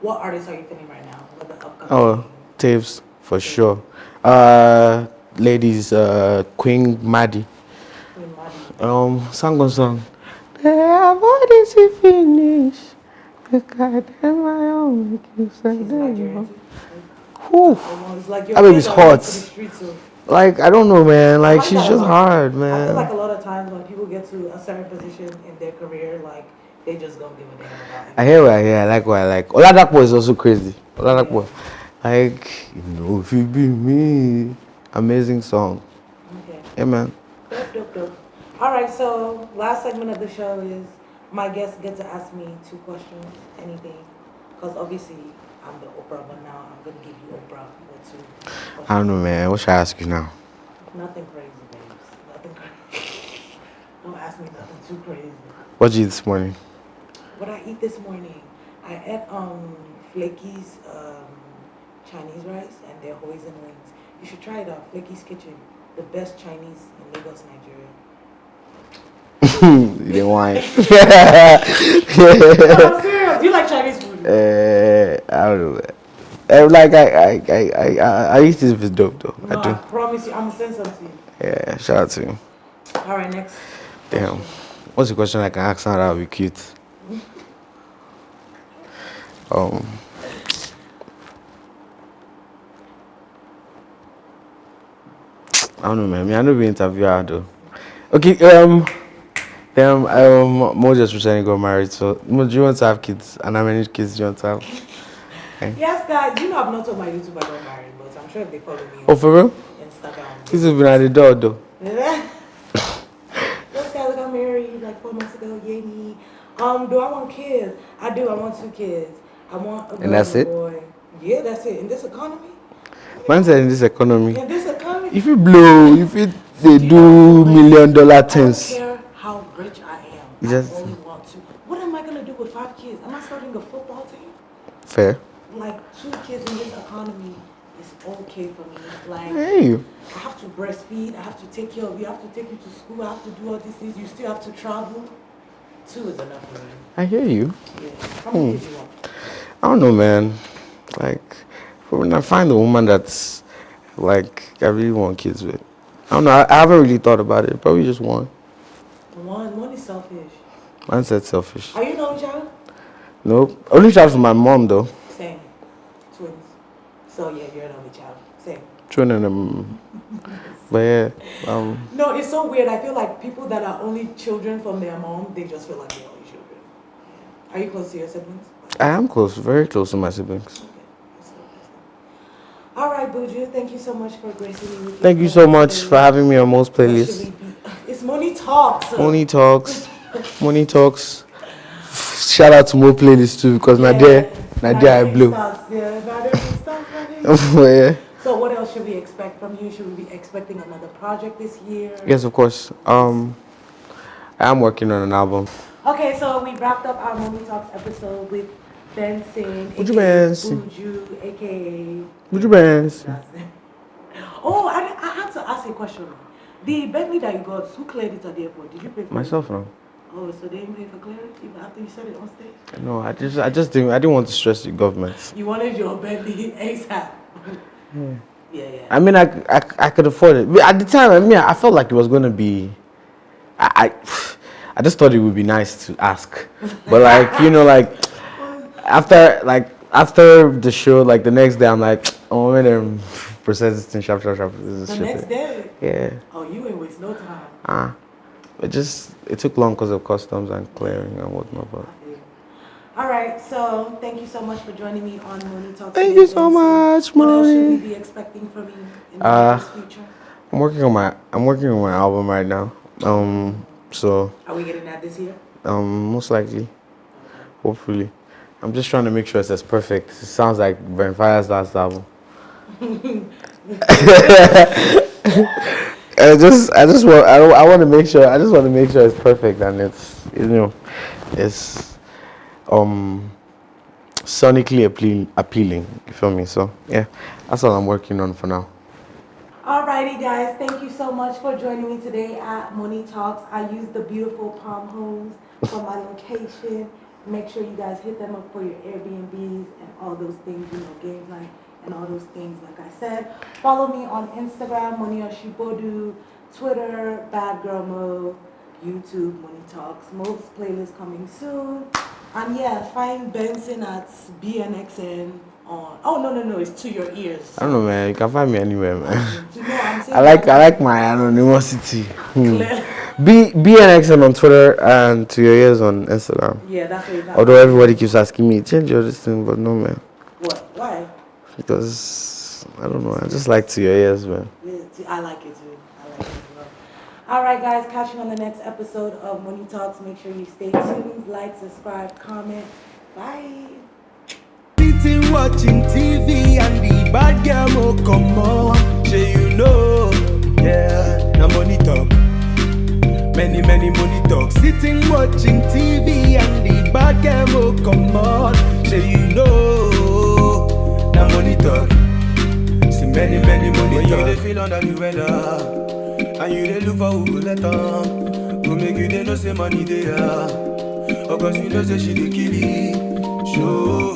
[SPEAKER 2] What artists are you feeling right now? What the upcoming?
[SPEAKER 4] Oh, Taves for sure. Ladies, Queen Maddie. Song. Yeah, what is it finish? Look at my own.
[SPEAKER 2] She's Nigerian too.
[SPEAKER 4] Whew.
[SPEAKER 2] It's like your
[SPEAKER 4] That baby's
[SPEAKER 2] kids are
[SPEAKER 4] hot.
[SPEAKER 2] to the streets, so.
[SPEAKER 4] Like, I don't know, man.
[SPEAKER 2] I
[SPEAKER 4] Like,
[SPEAKER 2] like
[SPEAKER 4] she's
[SPEAKER 2] that
[SPEAKER 4] just
[SPEAKER 2] about
[SPEAKER 4] hard,
[SPEAKER 2] you. I feel like
[SPEAKER 4] man.
[SPEAKER 2] a lot of times when people get to a certain position in their career, like they just don't give a damn about it.
[SPEAKER 4] I hear what I hear. I like what I like. Oladapo is also crazy. Oladapo. Like, you know, if you be me. Amazing song.
[SPEAKER 2] Okay.
[SPEAKER 4] Yeah, man.
[SPEAKER 2] Dope. All right, so last segment of the show is my guests get to ask me 2 questions, anything. Because obviously I'm the Oprah, but now I'm going to give you Oprah for 2 questions.
[SPEAKER 4] I don't know, man. What should I ask you now?
[SPEAKER 2] Nothing crazy, babes. Nothing crazy. Don't ask me nothing too crazy.
[SPEAKER 4] What did you eat this morning?
[SPEAKER 2] What I eat this morning? I ate Flaky's Chinese rice and their hoisin wings. You should try it out. Flaky's Kitchen, the best Chinese in Lagos, Nigeria.
[SPEAKER 4] You didn't whine.
[SPEAKER 2] No, I'm serious. Do you like Chinese food?
[SPEAKER 4] I don't know. Like I eat this if it's dope though.
[SPEAKER 2] No,
[SPEAKER 4] I do.
[SPEAKER 2] I promise you, I'm gonna send some to you.
[SPEAKER 4] Yeah, shout out to you.
[SPEAKER 2] All right, next.
[SPEAKER 4] Damn. What's the question I can ask now that would be cute? I don't know, man. I don't be interviewer though. Okay, Mo just recently got married, so Mo, do you want to have kids? And how many kids do you want to have? Okay.
[SPEAKER 2] Yes, guys. You know I've not told my YouTube I got married, but I'm sure if they follow me
[SPEAKER 4] Oh,
[SPEAKER 2] on
[SPEAKER 4] for real?
[SPEAKER 2] Instagram.
[SPEAKER 4] This has been at the door though.
[SPEAKER 2] Those guys got married like 4 months ago. Yay me. Do I want kids? I do. I want 2 kids. I want a girl
[SPEAKER 4] And that's
[SPEAKER 2] and a
[SPEAKER 4] it?
[SPEAKER 2] boy. Yeah, that's it. In this economy.
[SPEAKER 4] Man said in this economy,
[SPEAKER 2] In this economy.
[SPEAKER 4] if you blow, if it, they do $1 million things.
[SPEAKER 2] I don't care how rich I am.
[SPEAKER 4] Just-
[SPEAKER 2] I only want 2. What am I gonna do with 5 kids? Am I starting a football team?
[SPEAKER 4] Fair.
[SPEAKER 2] Like 2 kids in this economy is okay for me. Like
[SPEAKER 4] Hey.
[SPEAKER 2] I have to breastfeed. I have to take care of you. I have to take you to school. I have to do all these things. You still have to travel. 2 is enough for me.
[SPEAKER 4] I hear you.
[SPEAKER 2] Yeah. How many kids you want?
[SPEAKER 4] I don't know, man. Like, when I find a woman that's like I really want kids with, I don't know. I haven't really thought about it. Probably just one.
[SPEAKER 2] One is selfish.
[SPEAKER 4] Man said selfish.
[SPEAKER 2] Are you an only child?
[SPEAKER 4] Nope. Only child from my mom though.
[SPEAKER 2] Same. Twins. So yeah, you're an only child. Same.
[SPEAKER 4] Children and but yeah.
[SPEAKER 2] No, it's so weird. I feel like people that are only children from their mom, they just feel like they're only children. Yeah. Are you close to your siblings?
[SPEAKER 4] I am close, very close to my siblings.
[SPEAKER 2] Okay. That's good. All right, Buju. Thank you so much for gracing me with your
[SPEAKER 4] Thank you so much for having me on most
[SPEAKER 2] What should
[SPEAKER 4] playlists.
[SPEAKER 2] we be? It's Money Talks.
[SPEAKER 4] Money talks. Money talks. Shout out to more playlists too, because Nadia I blew. Yeah.
[SPEAKER 2] So what else should we expect from you? Should we be expecting another project this year?
[SPEAKER 4] Yes, of course. I am working on an album.
[SPEAKER 2] Okay, so we wrapped up our Money Talks episode with Bnxn,
[SPEAKER 4] Buju
[SPEAKER 2] aka
[SPEAKER 4] Bnxn.
[SPEAKER 2] Buju, aka.
[SPEAKER 4] Buju Bnxn.
[SPEAKER 2] Oh, I had to ask a question. The Bentley that you got, who cleared it at the airport? Did you pay for
[SPEAKER 4] Myself now.
[SPEAKER 2] it? Oh, so they didn't pay for clearance even after you said it on stage?
[SPEAKER 4] No, I didn't want to stress the government.
[SPEAKER 2] You wanted your Bentley ASAP. Yeah.
[SPEAKER 4] I mean, I could afford it. But at the time, I felt like it was going to be. I just thought it would be nice to ask, but after the show, like the next day, I'm like, oh man, process this thing, sharp.
[SPEAKER 2] The next day?
[SPEAKER 4] Yeah.
[SPEAKER 2] Oh, you ain't waste no time.
[SPEAKER 4] It took long because of customs and clearing and whatnot. But
[SPEAKER 2] all right, so thank you so much for joining me on Money Talks.
[SPEAKER 4] thank you so much,
[SPEAKER 2] What else should we
[SPEAKER 4] Moni.
[SPEAKER 2] be expecting from you in the near future?
[SPEAKER 4] I'm working on my album right now. So
[SPEAKER 2] Are we getting that this year?
[SPEAKER 4] most likely, hopefully. I'm just trying to make sure it's as perfect. It sounds like Fire's last album. I want to make sure. I just want to make sure it's perfect and it's sonically appealing. You feel me? So yeah, that's all I'm working on for now.
[SPEAKER 2] Alrighty guys, thank you so much for joining me today at Money Talks. I used the beautiful palm homes for my location. Make sure you guys hit them up for your Airbnbs and all those things, game night and all those things. Like I said, follow me on Instagram, Moni Oshibodu, Twitter, Bad Girl Mo, YouTube, Money Talks. Most playlists coming soon. And yeah, find Bnxn at Bnxn on. Oh no, it's To Your Ears.
[SPEAKER 4] I don't know, man. You can find me anywhere, man.
[SPEAKER 2] I'm saying
[SPEAKER 4] I like my anonymity.
[SPEAKER 2] Clear.
[SPEAKER 4] Bnxn on Twitter and To Your Ears on Instagram.
[SPEAKER 2] Yeah, that's what you got.
[SPEAKER 4] Although everybody keeps asking me, change your this thing, but no, man.
[SPEAKER 2] What? Why?
[SPEAKER 4] Because I don't know. I just like To Your Ears, man.
[SPEAKER 2] Yeah, I like it too. I like it as well. All right, guys. Catch you on the next episode of Money Talks. Make sure you stay tuned, like, subscribe, comment. Bye.
[SPEAKER 1] Sitting watching TV and the bad girl will come on. Say you know, yeah, now money talk. Many money talk. Sitting watching TV and the bad girl will come on. Say you know, now money talk. See many money talk. When you dey feel under the weather and you dey look for who go let on, go make you dey know say money there. Of course you know say she dey kill it. Show.